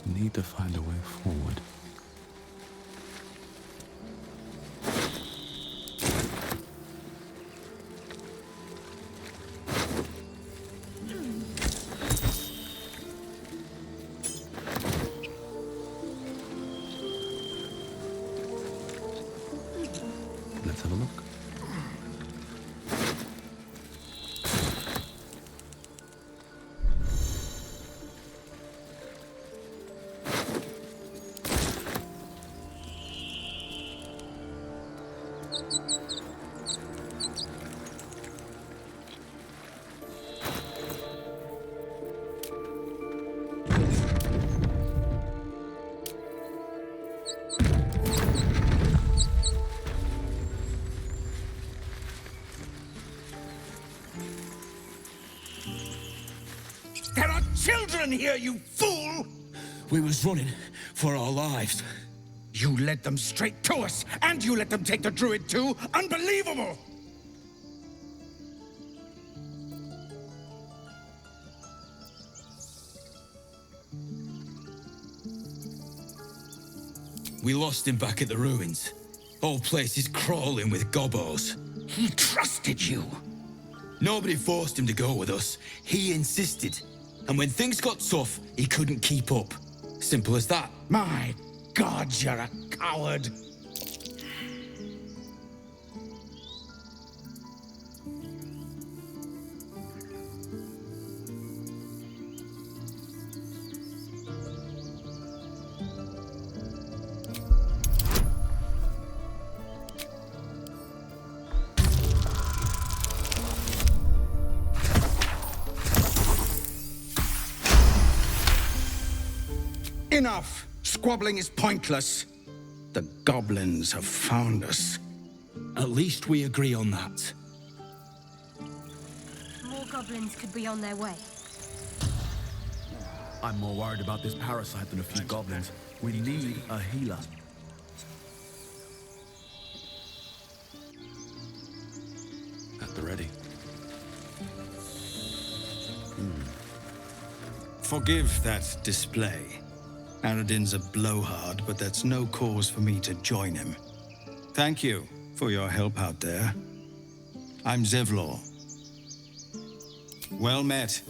Need to find a way forward. Let's have a look. There are children here, you fool! We was running for our lives. You led them straight to us, and you let them take the druid too? Unbelievable! We lost him back at the ruins. Whole place is crawling with gobos. He trusted you. Nobody forced him to go with us. He insisted. And when things got tough, he couldn't keep up. Simple as that. My God, you're a coward. Enough! Squabbling is pointless. The goblins have found us. At least we agree on that. More goblins could be on their way. I'm more worried about this parasite than a few goblins. We need a healer. At the ready. Forgive that display. Aradin's a blowhard, but that's no cause for me to join him. Thank you for your help out there. I'm Zevlor. Well met.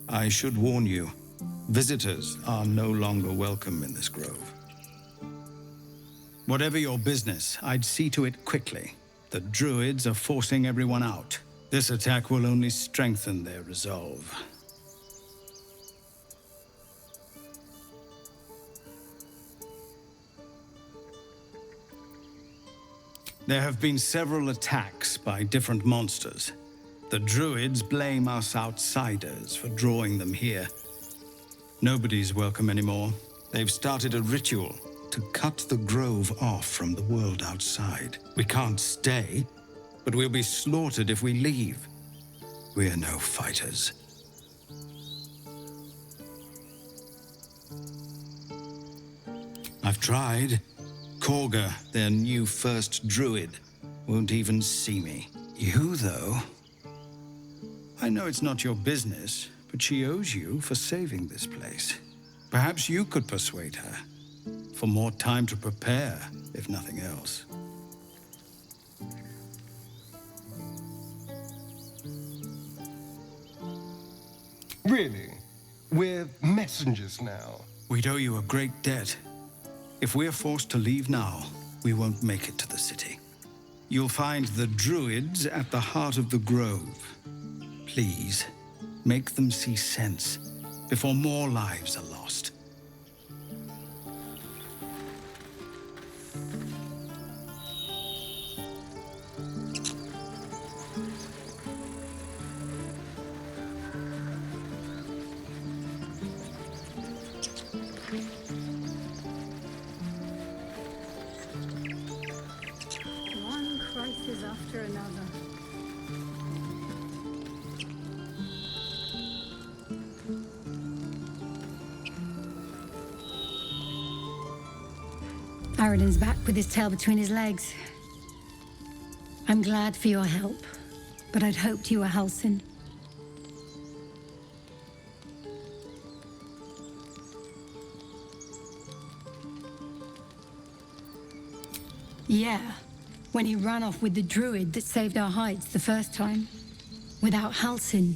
I should warn you, Visitors are no longer welcome in this grove. Whatever your business, I'd see to it quickly. The druids are forcing everyone out. This attack will only strengthen their resolve. There have been several attacks by different monsters. The druids blame us outsiders for drawing them here. Nobody's welcome anymore. They've started a ritual to cut the grove off from the world outside. We can't stay, but we'll be slaughtered if we leave. We're no fighters. I've tried. Korga, their new first druid, won't even see me. You, though? I know it's not your business, but she owes you for saving this place. Perhaps you could persuade her. For more time to prepare, if nothing else. Really? We're messengers now. We'd owe you a great debt. If we're forced to leave now, we won't make it to the city. You'll find the druids at the heart of the grove. Please, make them see sense before more lives are lost. One crisis after another. Aradin's back with his tail between his legs. I'm glad for your help, but I'd hoped you were Halsin. Yeah, when he ran off with the druid that saved our hides the first time. Without Halsin,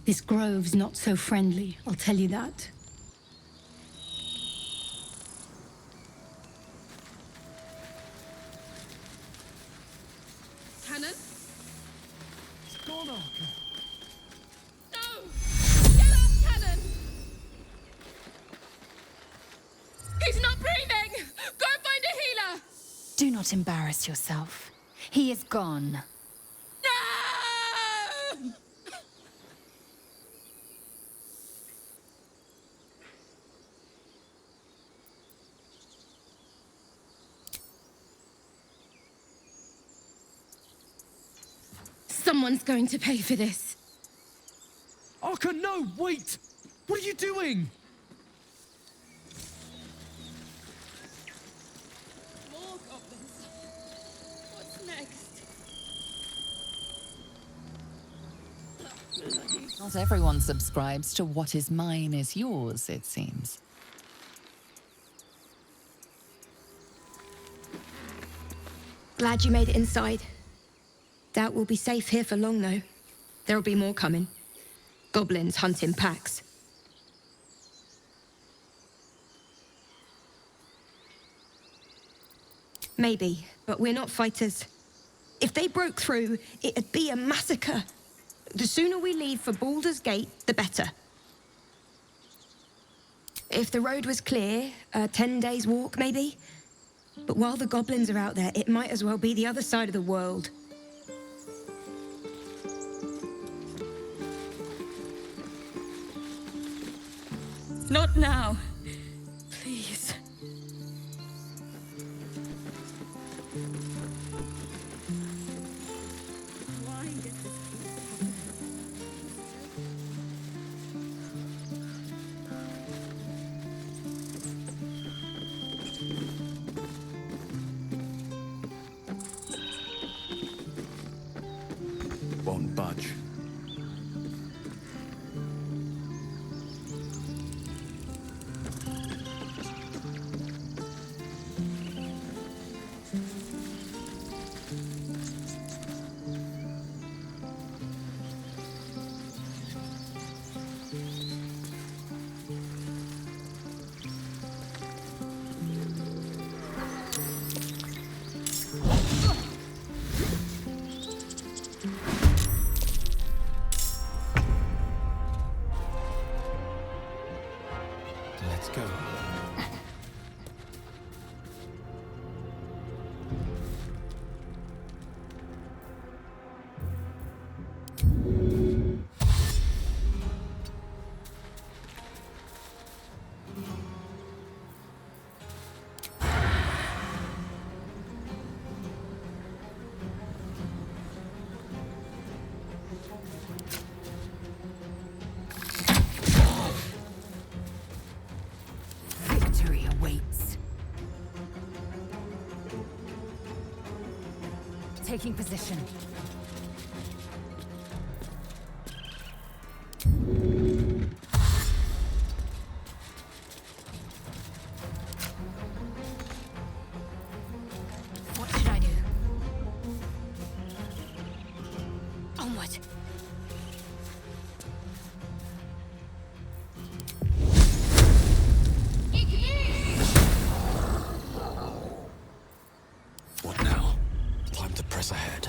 this grove's not so friendly, I'll tell you that. Cannon? Stormarker. No! Get up, Cannon! He's not breathing! Go find a healer! Do not embarrass yourself. He is gone. No! Someone's going to pay for this. Arka, no! Wait! What are you doing? More goblins. What's next? Not everyone subscribes to what is mine is yours, it seems. Glad you made it inside. Doubt we'll be safe here for long, though. There'll be more coming. Goblins hunt in packs. Maybe, but we're not fighters. If they broke through, it'd be a massacre. The sooner we leave for Baldur's Gate, the better. If the road was clear, 10 days' walk, maybe? But while the goblins are out there, it might as well be the other side of the world. Not now. Please. Won't budge. awaits. Taking position. What should I do? Onward. What now? Time to press ahead.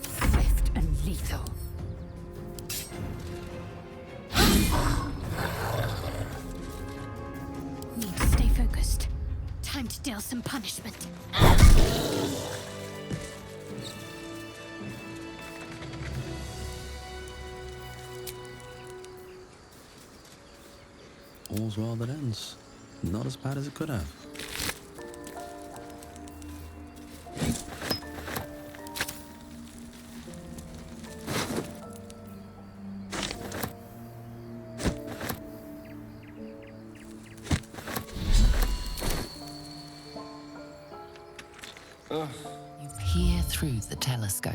Swift and lethal. Need to stay focused. Time to deal some punishment. All's well that ends. Not as bad as it could have. You peer through the telescope.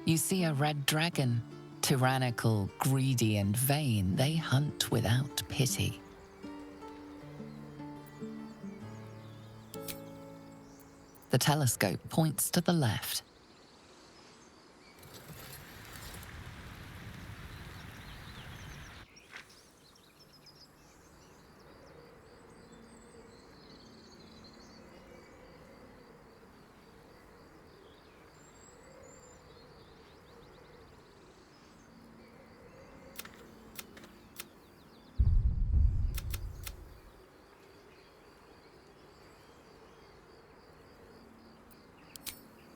You see a red dragon. Tyrannical, greedy, and vain, they hunt without pity. The telescope points to the left.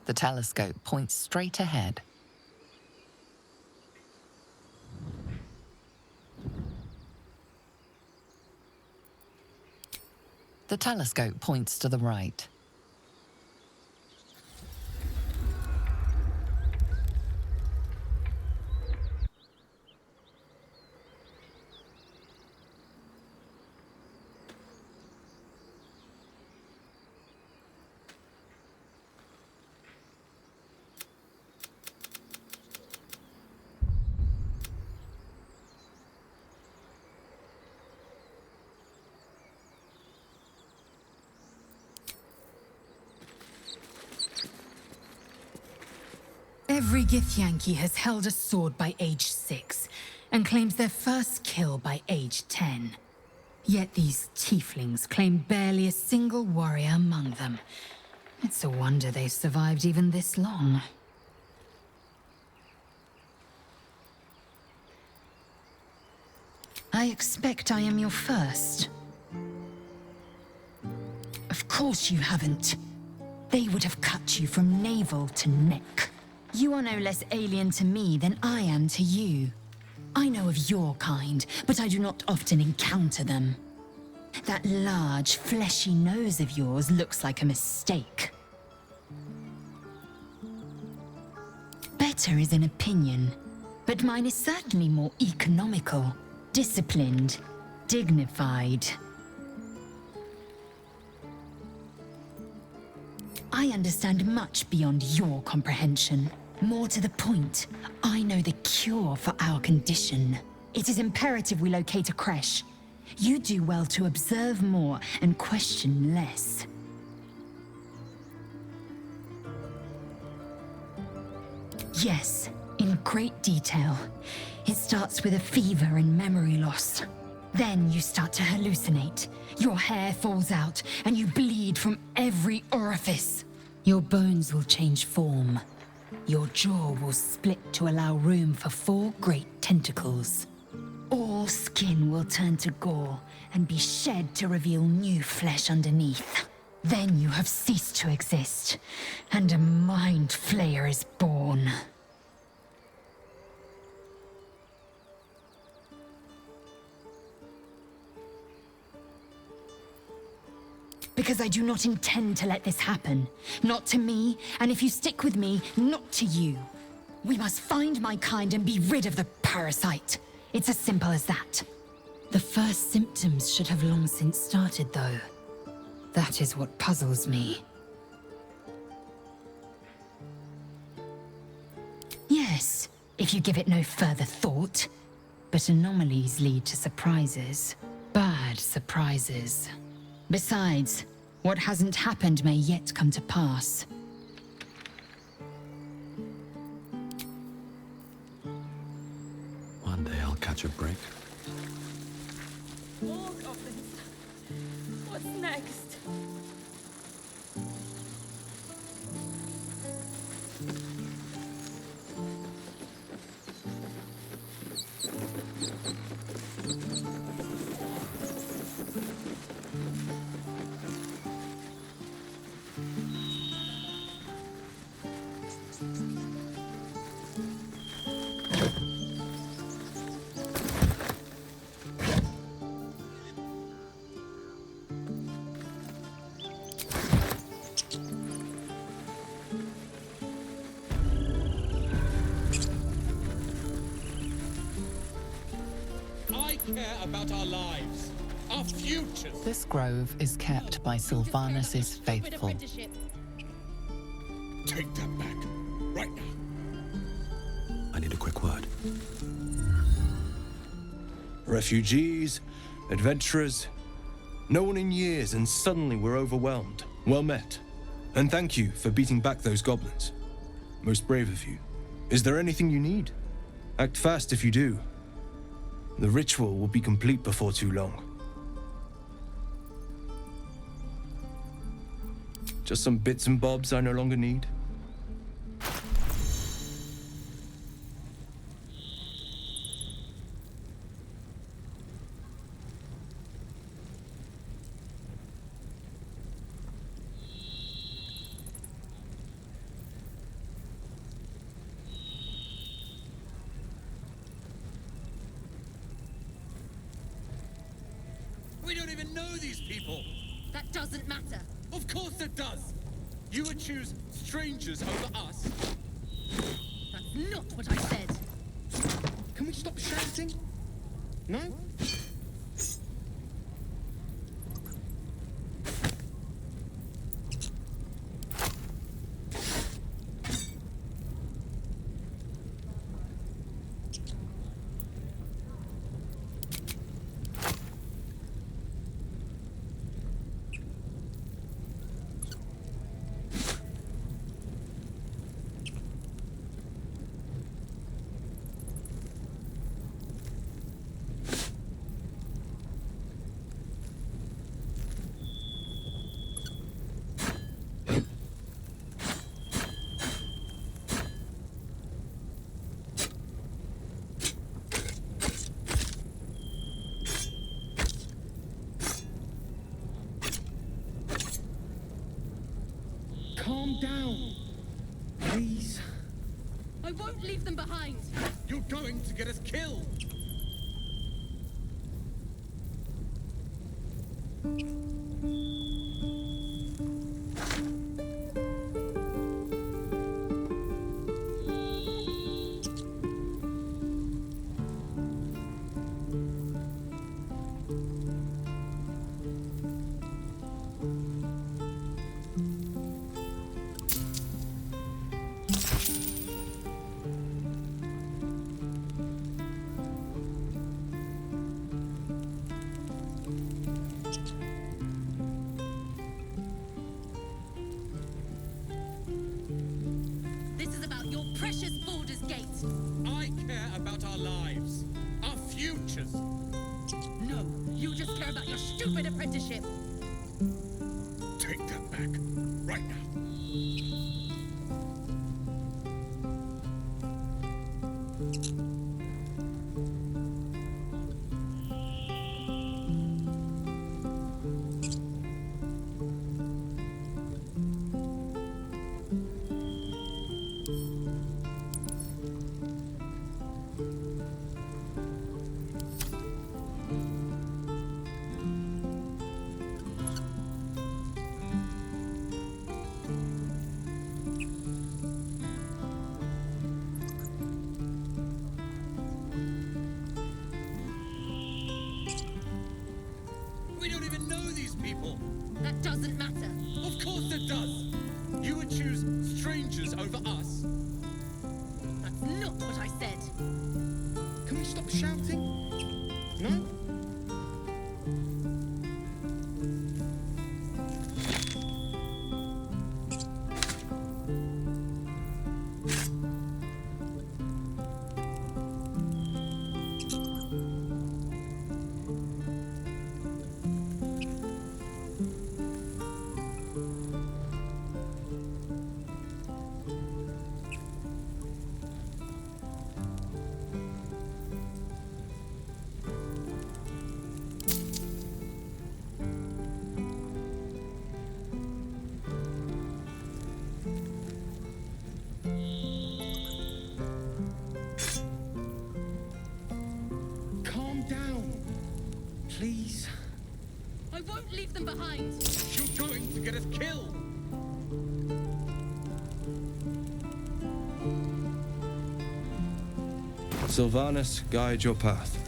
The telescope points straight ahead. The telescope points to the right. Every Githyanki has held a sword by age 6, and claims their first kill by age 10. Yet these tieflings claim barely a single warrior among them. It's a wonder they've survived even this long. I expect I am your first. Of course you haven't. They would have cut you from navel to neck. You are no less alien to me than I am to you. I know of your kind, but I do not often encounter them. That large, fleshy nose of yours looks like a mistake. Better is an opinion, but mine is certainly more economical. disciplined, dignified. I understand much beyond your comprehension. More to the point, I know the cure for our condition. It is imperative we locate a creche. You do well to observe more and question less. Yes, in great detail. It starts with a fever and memory loss. Then you start to hallucinate. Your hair falls out, and you bleed from every orifice. Your bones will change form. Your jaw will split to allow room for 4 great tentacles. All skin will turn to gore and be shed to reveal new flesh underneath. Then you have ceased to exist, and a mind flayer is born. Because I do not intend to let this happen. Not to me, and if you stick with me, not to you. We must find my kind and be rid of the parasite. It's as simple as that. The first symptoms should have long since started, though. That is what puzzles me. Yes, if you give it no further thought. But anomalies lead to surprises. Bad surprises. Besides, what hasn't happened may yet come to pass. One day I'll catch a break. More goblins. What's next? I care about our lives, our futures. This grove is kept by Sylvanus' faithful. Take that back, right now. I need a quick word. Refugees, adventurers, no one in years, and suddenly we're overwhelmed. Well met. And thank you for beating back those goblins. Most brave of you. Is there anything you need? Act fast if you do. The ritual will be complete before too long. Just some bits and bobs I no longer need. We don't even know these people. That doesn't matter. Of course it does. You would choose strangers over us. That's not what I said. Can we stop shouting? No? Calm down. Please. I won't leave them behind. You're going to get us killed. No, you just care about your stupid apprenticeship. Take that back. Right now. We don't even know these people. That doesn't matter. Of course it does. You would choose strangers over us. That's not what I said. Can we stop shouting? No? Calm down. Please. I won't leave them behind. You're going to get us killed. Sylvanus, guide your path.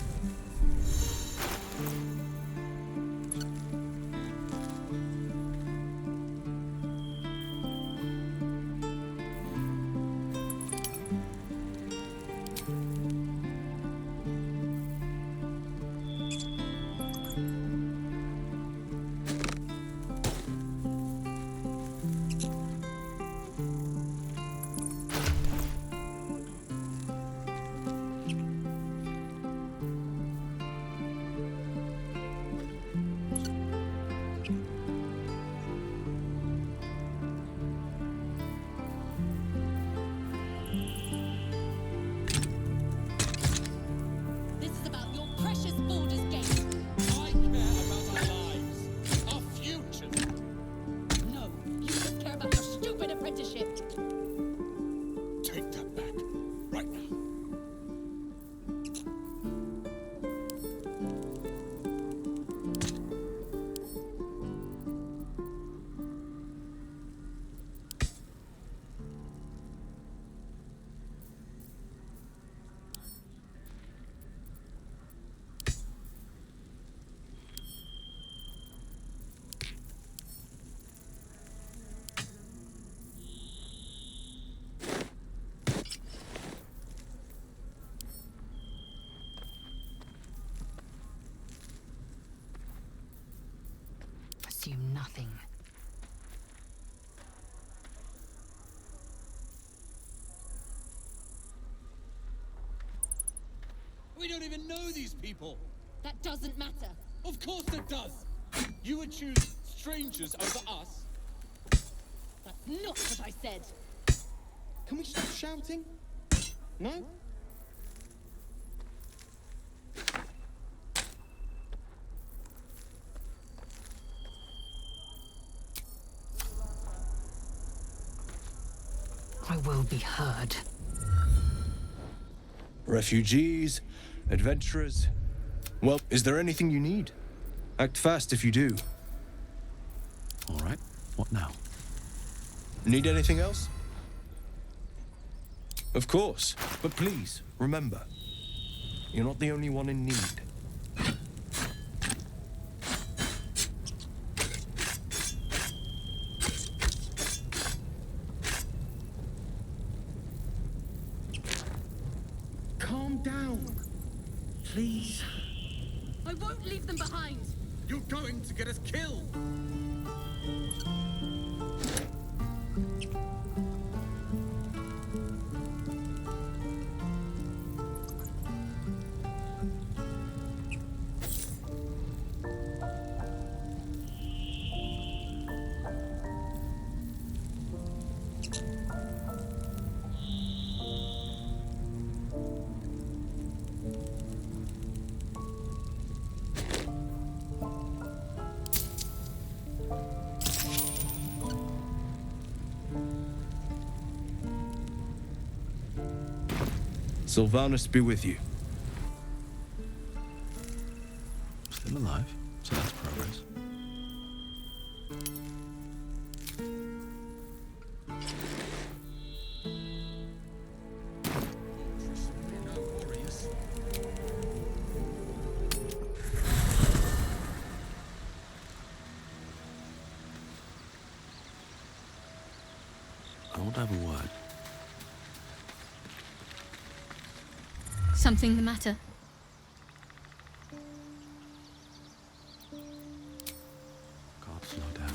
This is about your precious Baldur's Gate. I care about our lives, our futures. No, you just care about your stupid apprenticeship. Take that back. Right now. Assume nothing. We don't even know these people. That doesn't matter. Of course it does. You would choose strangers over us. That's not what I said. Can we stop shouting? No? I will be heard. Refugees, adventurers. Well, is there anything you need? Act fast if you do. All right, what now? Need anything else? Of course, but please, remember, you're not the only one in need. Calm down. Please. I won't leave them behind. You're going to get us killed. Sylvanus be with you. Still alive, so that's progress. I want to have a word. Something the matter? Can't slow down.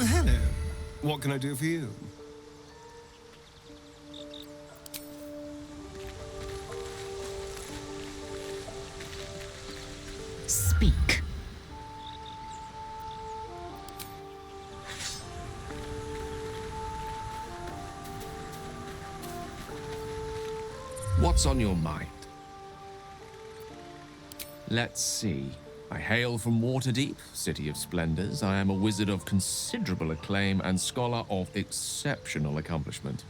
Hello. What can I do for you? Speak. What's on your mind? Let's see. I hail from Waterdeep, City of Splendors. I am a wizard of considerable acclaim and scholar of exceptional accomplishment.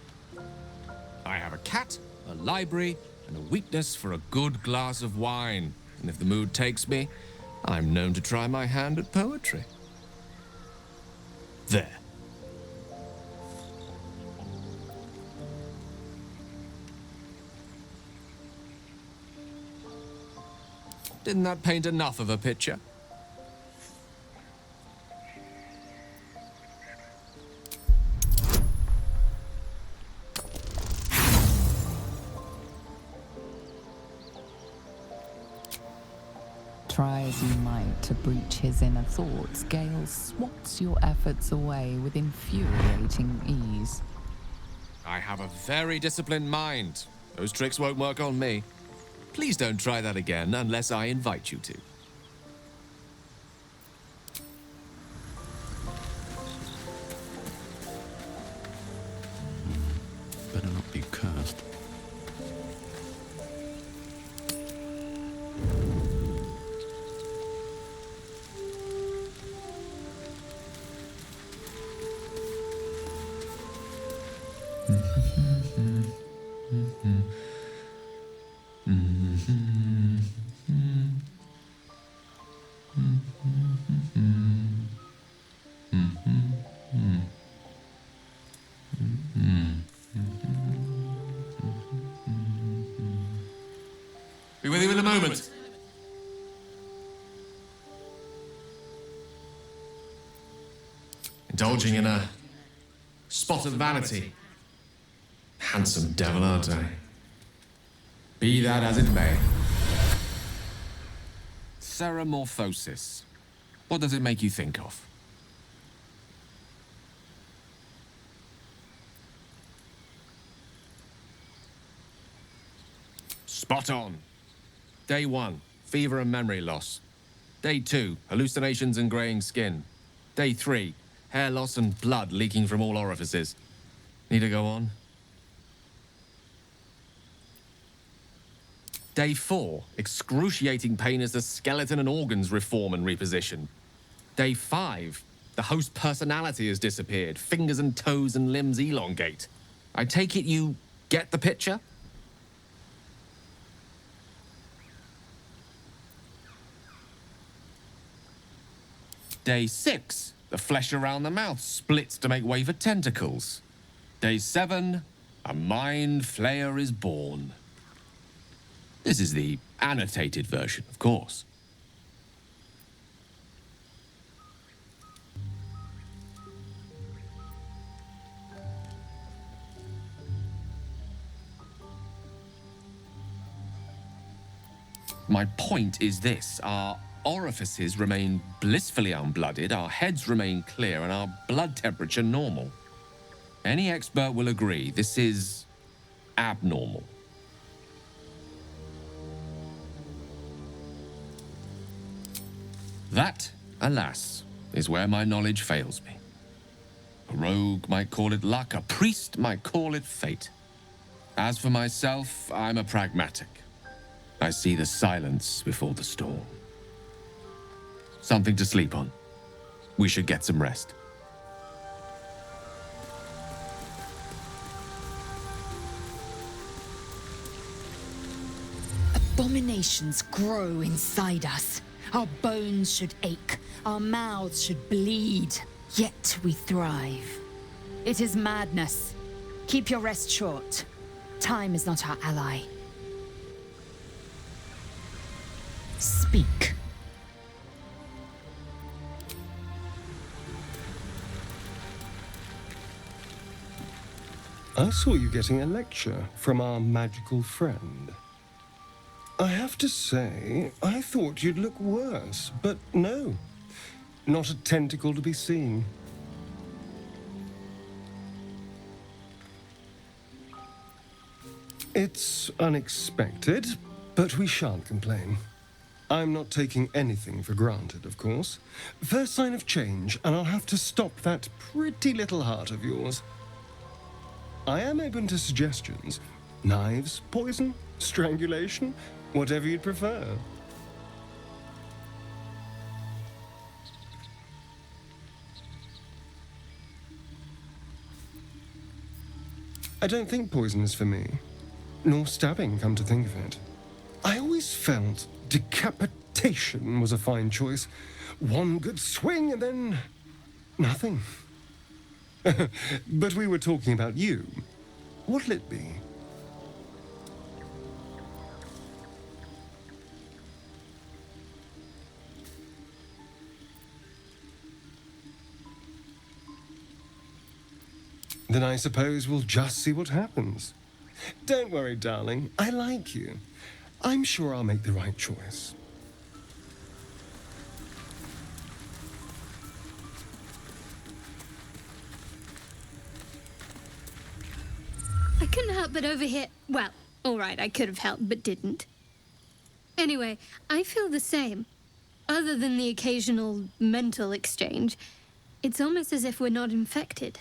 I have a cat, a library, and a weakness for a good glass of wine. And if the mood takes me, I'm known to try my hand at poetry. There. Didn't that paint enough of a picture? Try as you might to breach his inner thoughts, Gale swats your efforts away with infuriating ease. I have a very disciplined mind. Those tricks won't work on me. Please don't try that again unless I invite you to. Better not be cursed. Be with you in a moment. indulging in a spot of vanity. Handsome devil, aren't I? Be that as it may. Ceramorphosis. What does it make you think of? Spot on. Day 1, fever and memory loss. Day 2, hallucinations and graying skin. Day 3, hair loss and blood leaking from all orifices. Need to go on? Day 4, excruciating pain as the skeleton and organs reform and reposition. Day 5, the host personality has disappeared. Fingers and toes and limbs elongate. I take it you get the picture? Day 6, the flesh around the mouth splits to make way for tentacles. Day 7, a mind flayer is born. This is the annotated version, of course. My point is this: our orifices remain blissfully unblooded, our heads remain clear, and our blood temperature normal. Any expert will agree this is abnormal. That, alas, is where my knowledge fails me. A rogue might call it luck, a priest might call it fate. As for myself, I'm a pragmatic. I see the silence before the storm. Something to sleep on. We should get some rest. Abominations grow inside us. Our bones should ache, our mouths should bleed, yet we thrive. It is madness. Keep your rest short. Time is not our ally. Speak. I saw you getting a lecture from our magical friend. I have to say, I thought you'd look worse, but no. Not a tentacle to be seen. It's unexpected, but we shan't complain. I'm not taking anything for granted, of course. First sign of change, and I'll have to stop that pretty little heart of yours. I am open to suggestions. Knives, poison, strangulation, whatever you'd prefer. I don't think poison is for me. Nor stabbing, come to think of it. I always felt decapitation was a fine choice. One good swing and then nothing. But we were talking about you. What'll it be? Then I suppose we'll just see what happens. Don't worry, darling. I like you. I'm sure I'll make the right choice. I couldn't help but overhear... Well, all right, I could have helped, but didn't. Anyway, I feel the same. Other than the occasional mental exchange, it's almost as if we're not infected.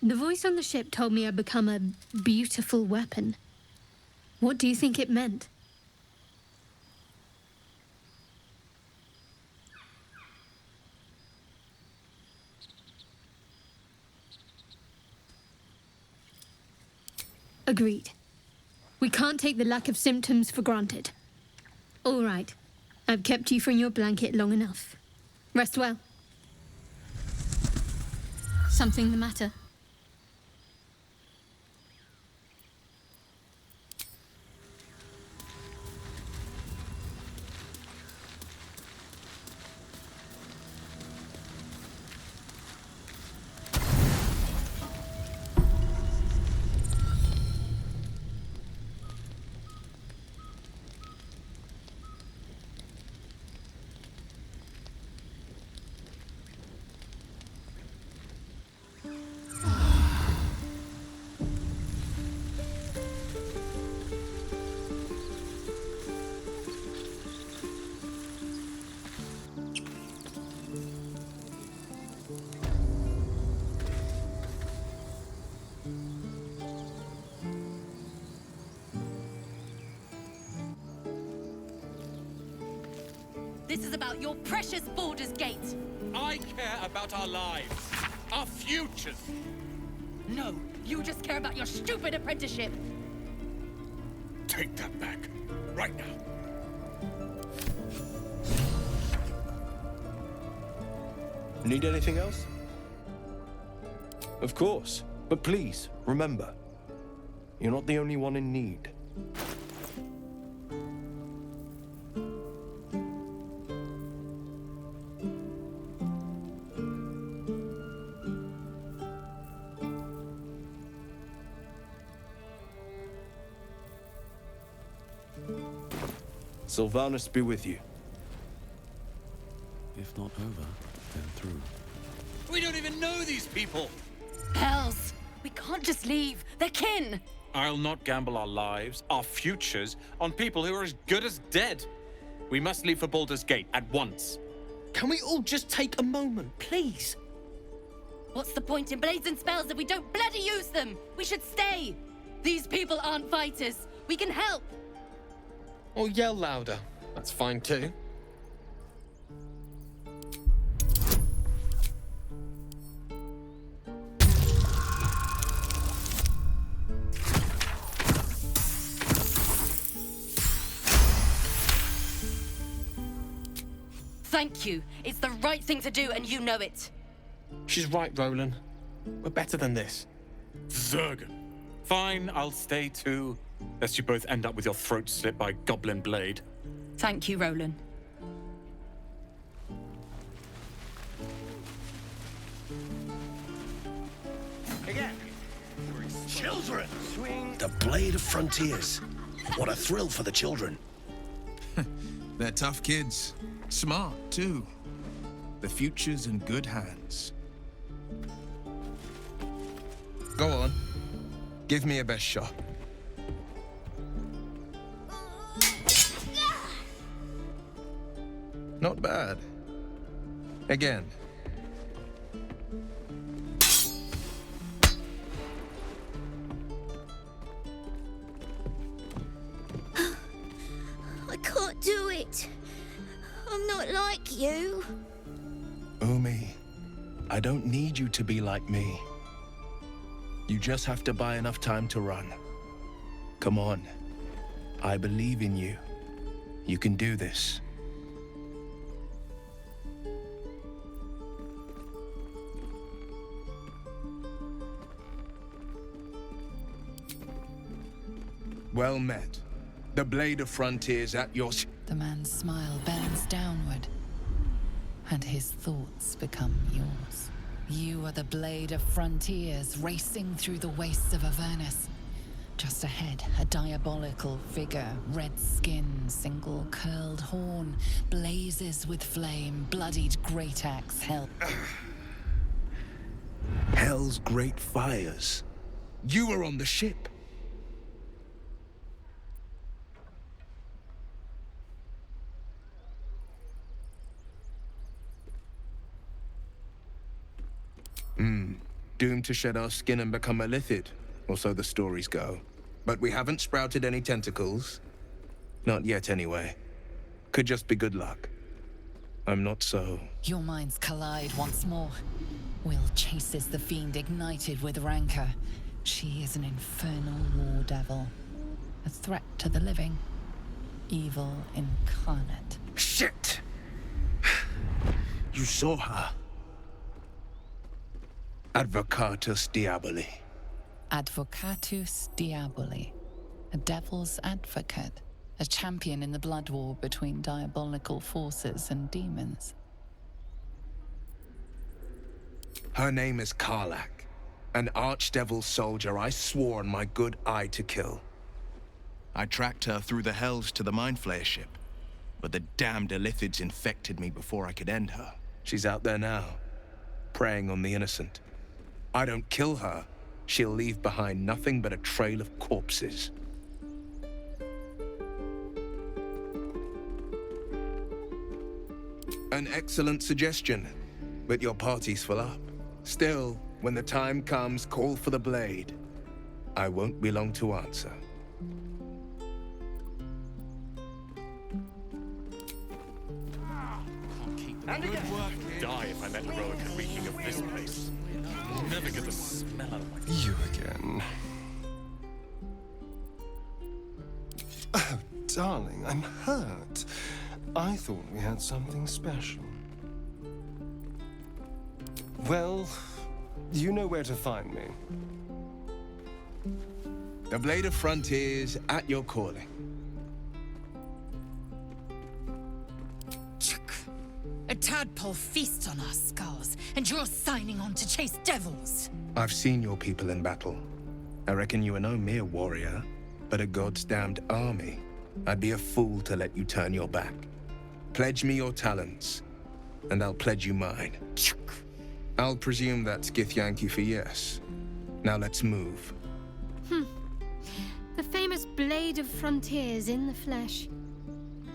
The voice on the ship told me I'd become a beautiful weapon. What do you think it meant? Agreed. We can't take the lack of symptoms for granted. All right. I've kept you from your blanket long enough. Rest well. Something the matter? This is about your precious Baldur's Gate. I care about our lives, our futures. No, you just care about your stupid apprenticeship. Take that back, right now. Need anything else? Of course, but please, remember, you're not the only one in need. Sylvanus be with you. If not over, then through. We don't even know these people. Hells! We can't just leave. They're kin! I'll not gamble our lives, our futures, on people who are as good as dead. We must leave for Baldur's Gate at once. Can we all just take a moment, please? What's the point in blades and spells if we don't bloody use them? We should stay! These people aren't fighters. We can help! Or yell louder. That's fine too. Thank you. It's the right thing to do, and you know it. She's right, Roland. We're better than this. Zergan. Fine, I'll stay too. Lest you both end up with your throats slit by goblin blade. Thank you, Roland. Again. Children! The Blade of Frontiers. What a thrill for the children. They're tough kids. Smart, too. The future's in good hands. Go on. Give me a best shot. Not bad. Again. I can't do it. I'm not like you. Umi, I don't need you to be like me. You just have to buy enough time to run. Come on. I believe in you. You can do this. Well met. The Blade of Frontiers at your... The man's smile bends downward, and his thoughts become yours. You are the Blade of Frontiers racing through the wastes of Avernus. Just ahead, a diabolical figure, red skin, single curled horn, blazes with flame, bloodied great axe held. Hell's great fires. You were on the ship. Doomed to shed our skin and become a lithid, or so the stories go. But we haven't sprouted any tentacles. Not yet, anyway. Could just be good luck. I'm not so... Your minds collide once more. Will chases the fiend ignited with rancor. She is an infernal war devil. A threat to the living. Evil incarnate. Shit! You saw her. Advocatus Diaboli. Advocatus Diaboli. A devil's advocate. A champion in the blood war between diabolical forces and demons. Her name is Karlach. An archdevil soldier I swore on my good eye to kill. I tracked her through the hells to the Mind Flayer ship, but the damned Illithids infected me before I could end her. She's out there now, preying on the innocent. I don't kill her, she'll leave behind nothing but a trail of corpses. An excellent suggestion, but your party's full up. Still, when the time comes, call for the blade. I won't be long to answer. Die if I met Eroica reeking of this place. I'll never get the smell out of my... You again. Oh, darling, I'm hurt. I thought we had something special. Well, you know where to find me. The Blade of Frontiers at your calling. A tadpole feasts on our skulls, and you're signing on to chase devils. I've seen your people in battle. I reckon you are no mere warrior, but a god's damned army. I'd be a fool to let you turn your back. Pledge me your talents, and I'll pledge you mine. I'll presume that's Githyanki for yes. Now let's move. The famous Blade of Frontiers in the flesh.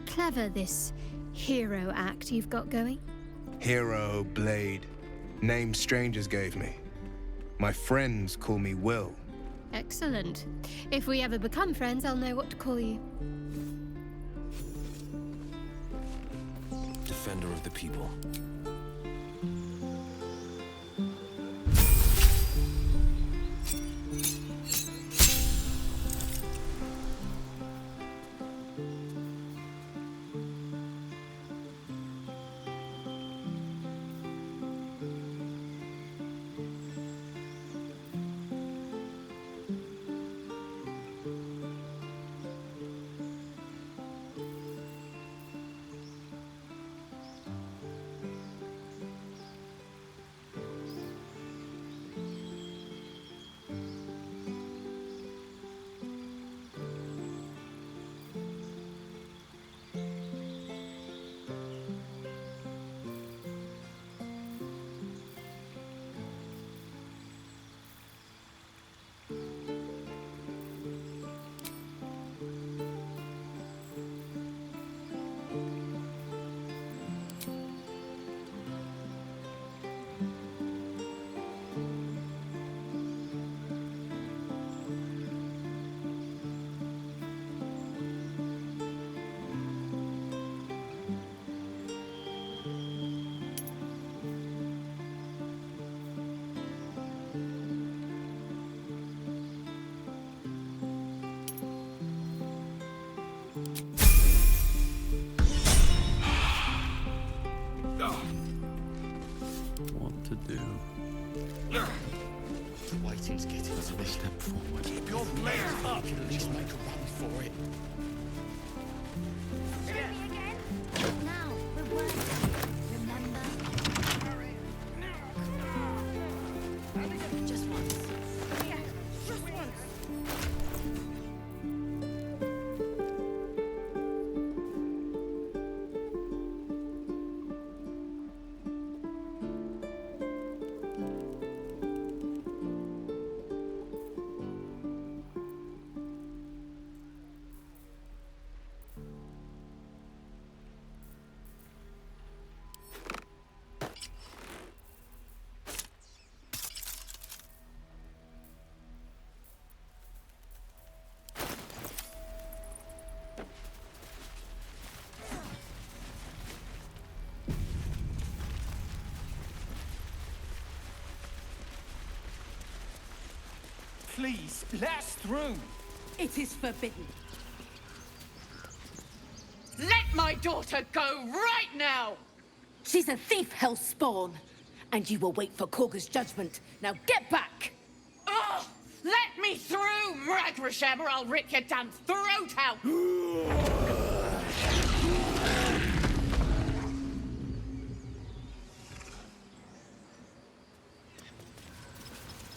Clever, this hero act you've got going. Hero, Blade. Names strangers gave me. My friends call me Will. Excellent. If we ever become friends, I'll know what to call you. Defender of the people. What to do? Waiting's getting us a step forward. Keep your blade up! You can at least make a run for it. Now, we're working. Remember? Just once. Yeah, just once. Please, let us through. It is forbidden. Let my daughter go right now! She's a thief, hellspawn. And you will wait for Korga's judgment. Now get back! Oh, let me through, Mragrasham, or I'll rip your damn throat out!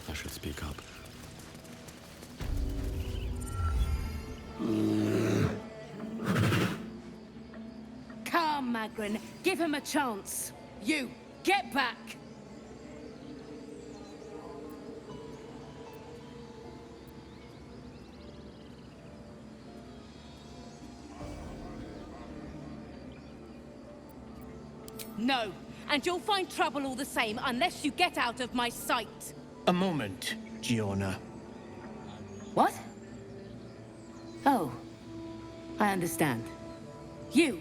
I should speak up. Come, Magrin, give him a chance. You, get back! No, and you'll find trouble all the same unless you get out of my sight. A moment, Giona. What? Oh, I understand. You.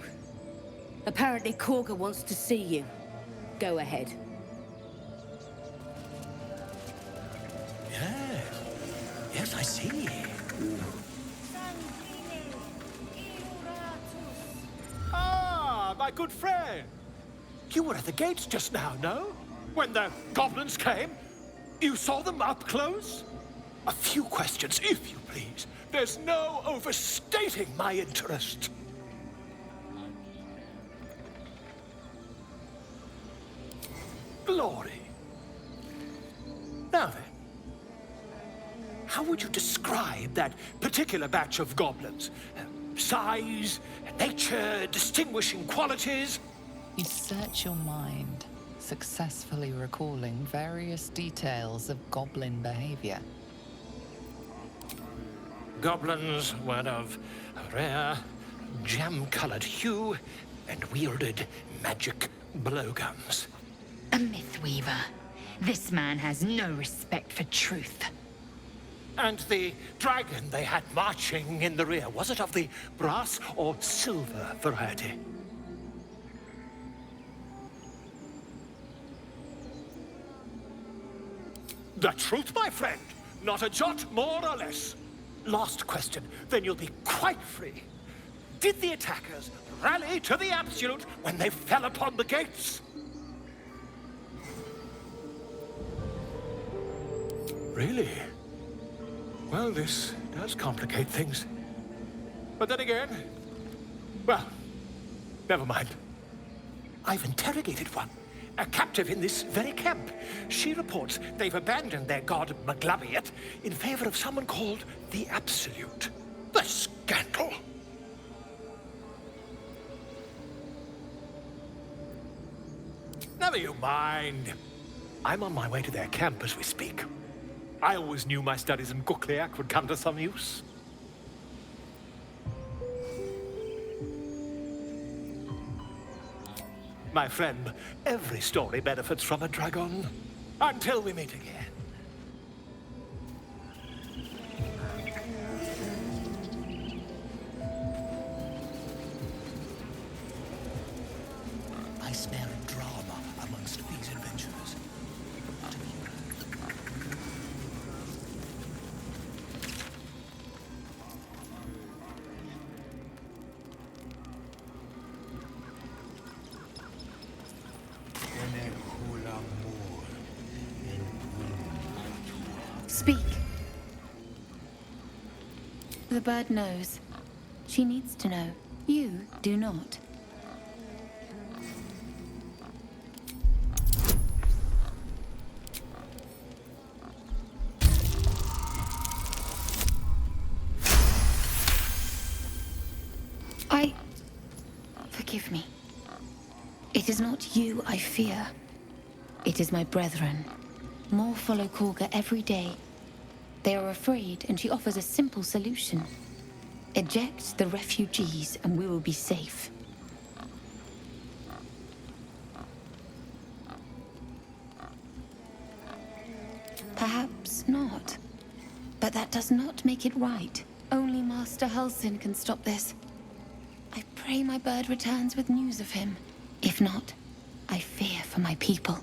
Apparently Korga wants to see you. Go ahead. Yes. Yes, I see. Ah, my good friend. You were at the gates just now, no? When the goblins came? You saw them up close? A few questions, if you please. There's no overstating my interest. Glory. Now then, how would you describe that particular batch of goblins? Size, nature, distinguishing qualities? You search your mind, successfully recalling various details of goblin behavior. Goblins were of a rare, jam-colored hue and wielded magic blowguns. A myth weaver. This man has no respect for truth. And the dragon they had marching in the rear, was it of the brass or silver variety? The truth, my friend. Not a jot more or less. Last question, then you'll be quite free. Did the attackers rally to the absolute when they fell upon the gates? Really? Well, this does complicate things. But then again, well, never mind. I've interrogated one, a captive in this very camp. She reports they've abandoned their god Maglabiet in favor of someone called the Absolute. The scandal! Never you mind. I'm on my way to their camp as we speak. I always knew my studies in Kukliak would come to some use. My friend, every story benefits from a dragon. Until we meet again. I smell drama amongst these adventurers. Speak. The bird knows. She needs to know. You do not. Forgive me. It is not you I fear. It is my brethren. More follow Korga every day. They are afraid, and she offers a simple solution. Eject the refugees, and we will be safe. Perhaps not. But that does not make it right. Only Master Halsin can stop this. I pray my bird returns with news of him. If not, I fear for my people.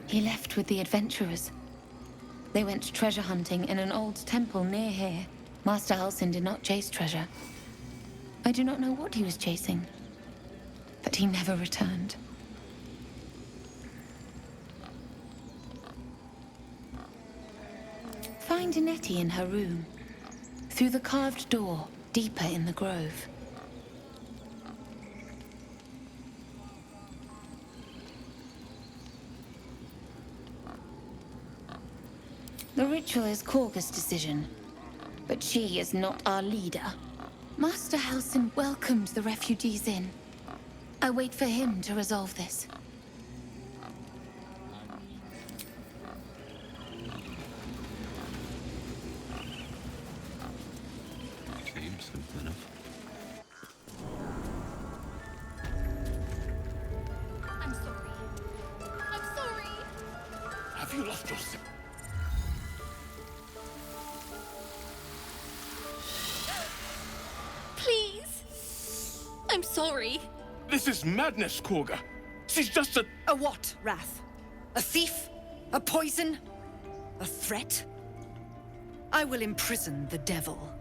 He left with the adventurers. They went treasure hunting in an old temple near here. Master Halsin did not chase treasure. I do not know what he was chasing, but he never returned. Find Nettie in her room, through the carved door, deeper in the grove. The ritual is Korga's decision, but she is not our leader. Master Halsin welcomed the refugees in. I wait for him to resolve this. Seems simple enough. I'm sorry. I'm sorry. Have you lost yourself? I'm sorry. This is madness, Korga. She's just a... A what, Wrath? A thief? A poison? A threat? I will imprison the devil.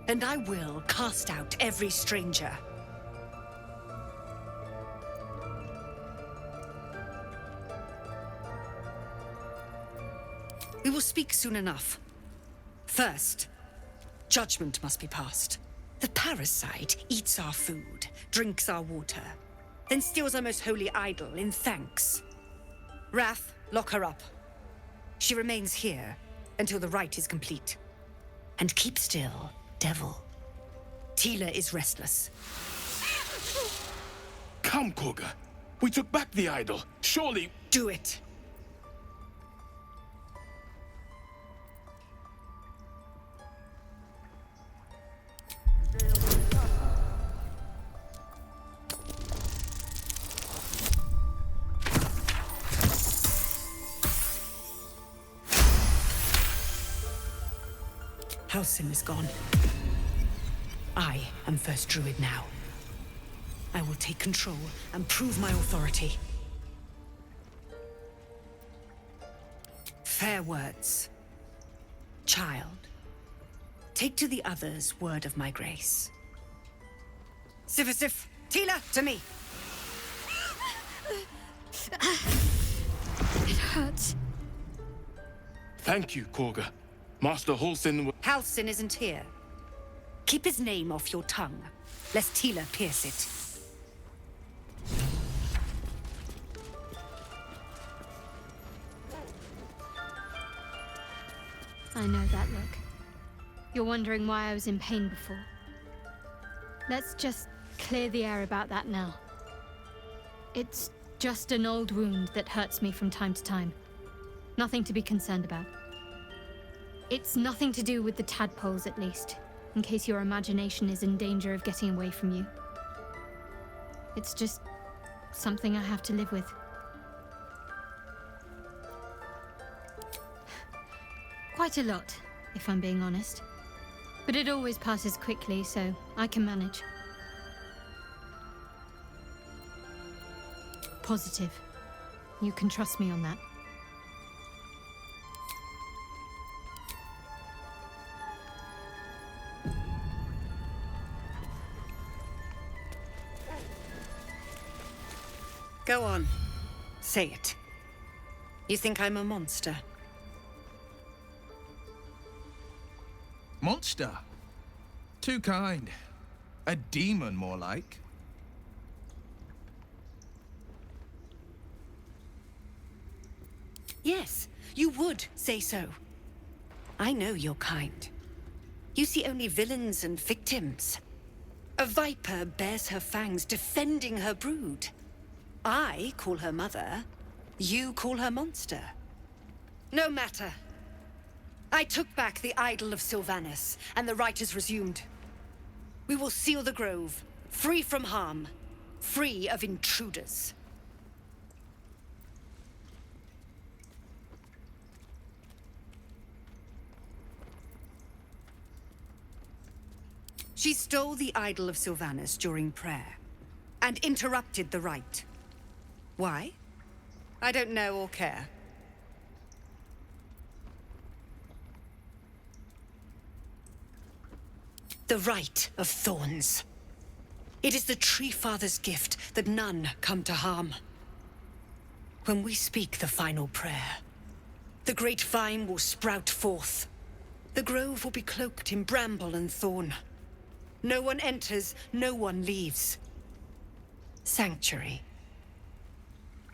And I will cast out every stranger. We will speak soon enough. First, judgment must be passed. The parasite eats our food, drinks our water, then steals our most holy idol in thanks. Wrath, lock her up. She remains here until the rite is complete. And keep still, devil. Tila is restless. Come, Korga. We took back the idol. Surely... Do it. Halsin is gone. I am first druid now. I will take control and prove my authority. Fair words. Child, take to the others word of my grace. Sif, Tila, to me! It hurts. Thank you, Korga. Master Halsin... Halsin isn't here. Keep his name off your tongue, lest Tila pierce it. I know that look. You're wondering why I was in pain before. Let's just clear the air about that now. It's just an old wound that hurts me from time to time. Nothing to be concerned about. It's nothing to do with the tadpoles, at least, in case your imagination is in danger of getting away from you. It's just something I have to live with. Quite a lot, if I'm being honest. But it always passes quickly, so I can manage. Positive. You can trust me on that. Go on. Say it. You think I'm a monster? Monster? Too kind. A demon, more like. Yes, you would say so. I know your kind. You see only villains and victims. A viper bears her fangs defending her brood. I call her mother. You call her monster. No matter. I took back the idol of Sylvanas, and the rite is resumed. We will seal the grove, free from harm, free of intruders. She stole the idol of Sylvanas during prayer, and interrupted the rite. Why? I don't know or care. The Rite of Thorns. It is the Tree Father's gift that none come to harm. When we speak the final prayer, the great vine will sprout forth. The grove will be cloaked in bramble and thorn. No one enters, no one leaves. Sanctuary.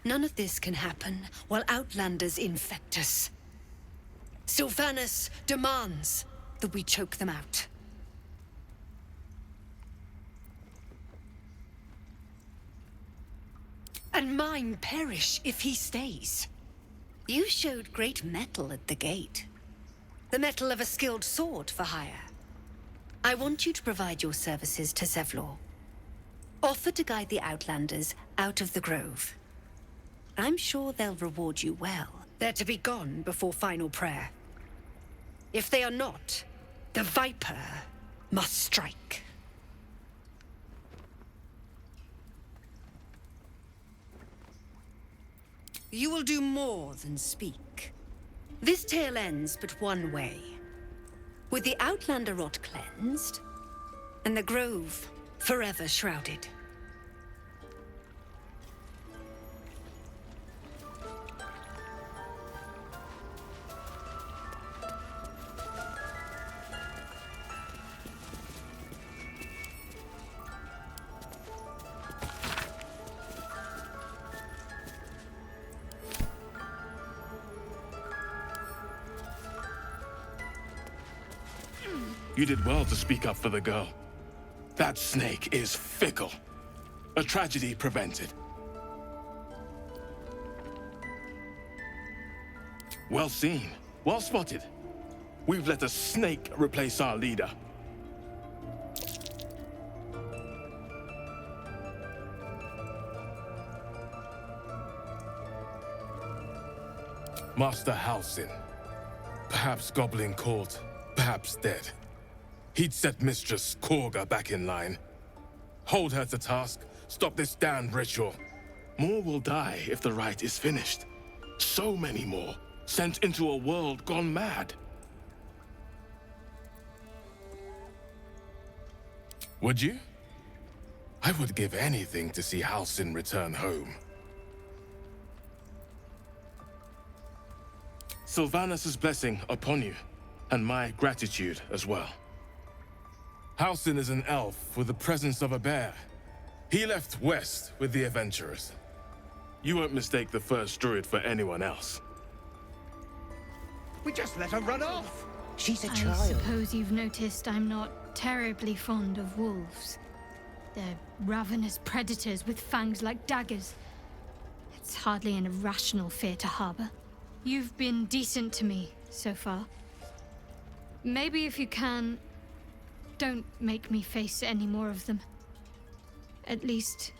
None of this can happen while Outlanders infect us. Sylvanas demands that we choke them out. And mine perish if he stays. You showed great mettle at the gate. The mettle of a skilled sword for hire. I want you to provide your services to Zevlor. Offer to guide the Outlanders out of the grove. I'm sure they'll reward you well. They're to be gone before final prayer. If they are not, the Viper must strike. you will do more than speak. This tale ends but one way. With the Outlander rot cleansed, and the Grove forever shrouded. You did well to speak up for the girl. That snake is fickle. A tragedy prevented. Well seen. Well spotted. We've let a snake replace our leader. Master Halsin. Perhaps Goblin caught, perhaps dead. He'd set Mistress Korga back in line. Hold her to task, stop this damned ritual. More will die if the rite is finished. So many more, sent into a world gone mad. Would you? I would give anything to see Halsin return home. Sylvanus' blessing upon you, and my gratitude as well. Halsin is an elf with the presence of a bear. He left west with the adventurers. You won't mistake the first druid for anyone else. We just let her run off. She's a I child. suppose you've noticed I'm not terribly fond of wolves. They're ravenous predators with fangs like daggers. It's hardly an irrational fear to harbor. You've been decent to me so far. Maybe if you can, don't make me face any more of them. At least,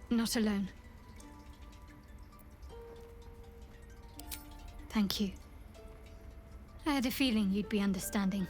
not alone. Thank you. I had a feeling you'd be understanding.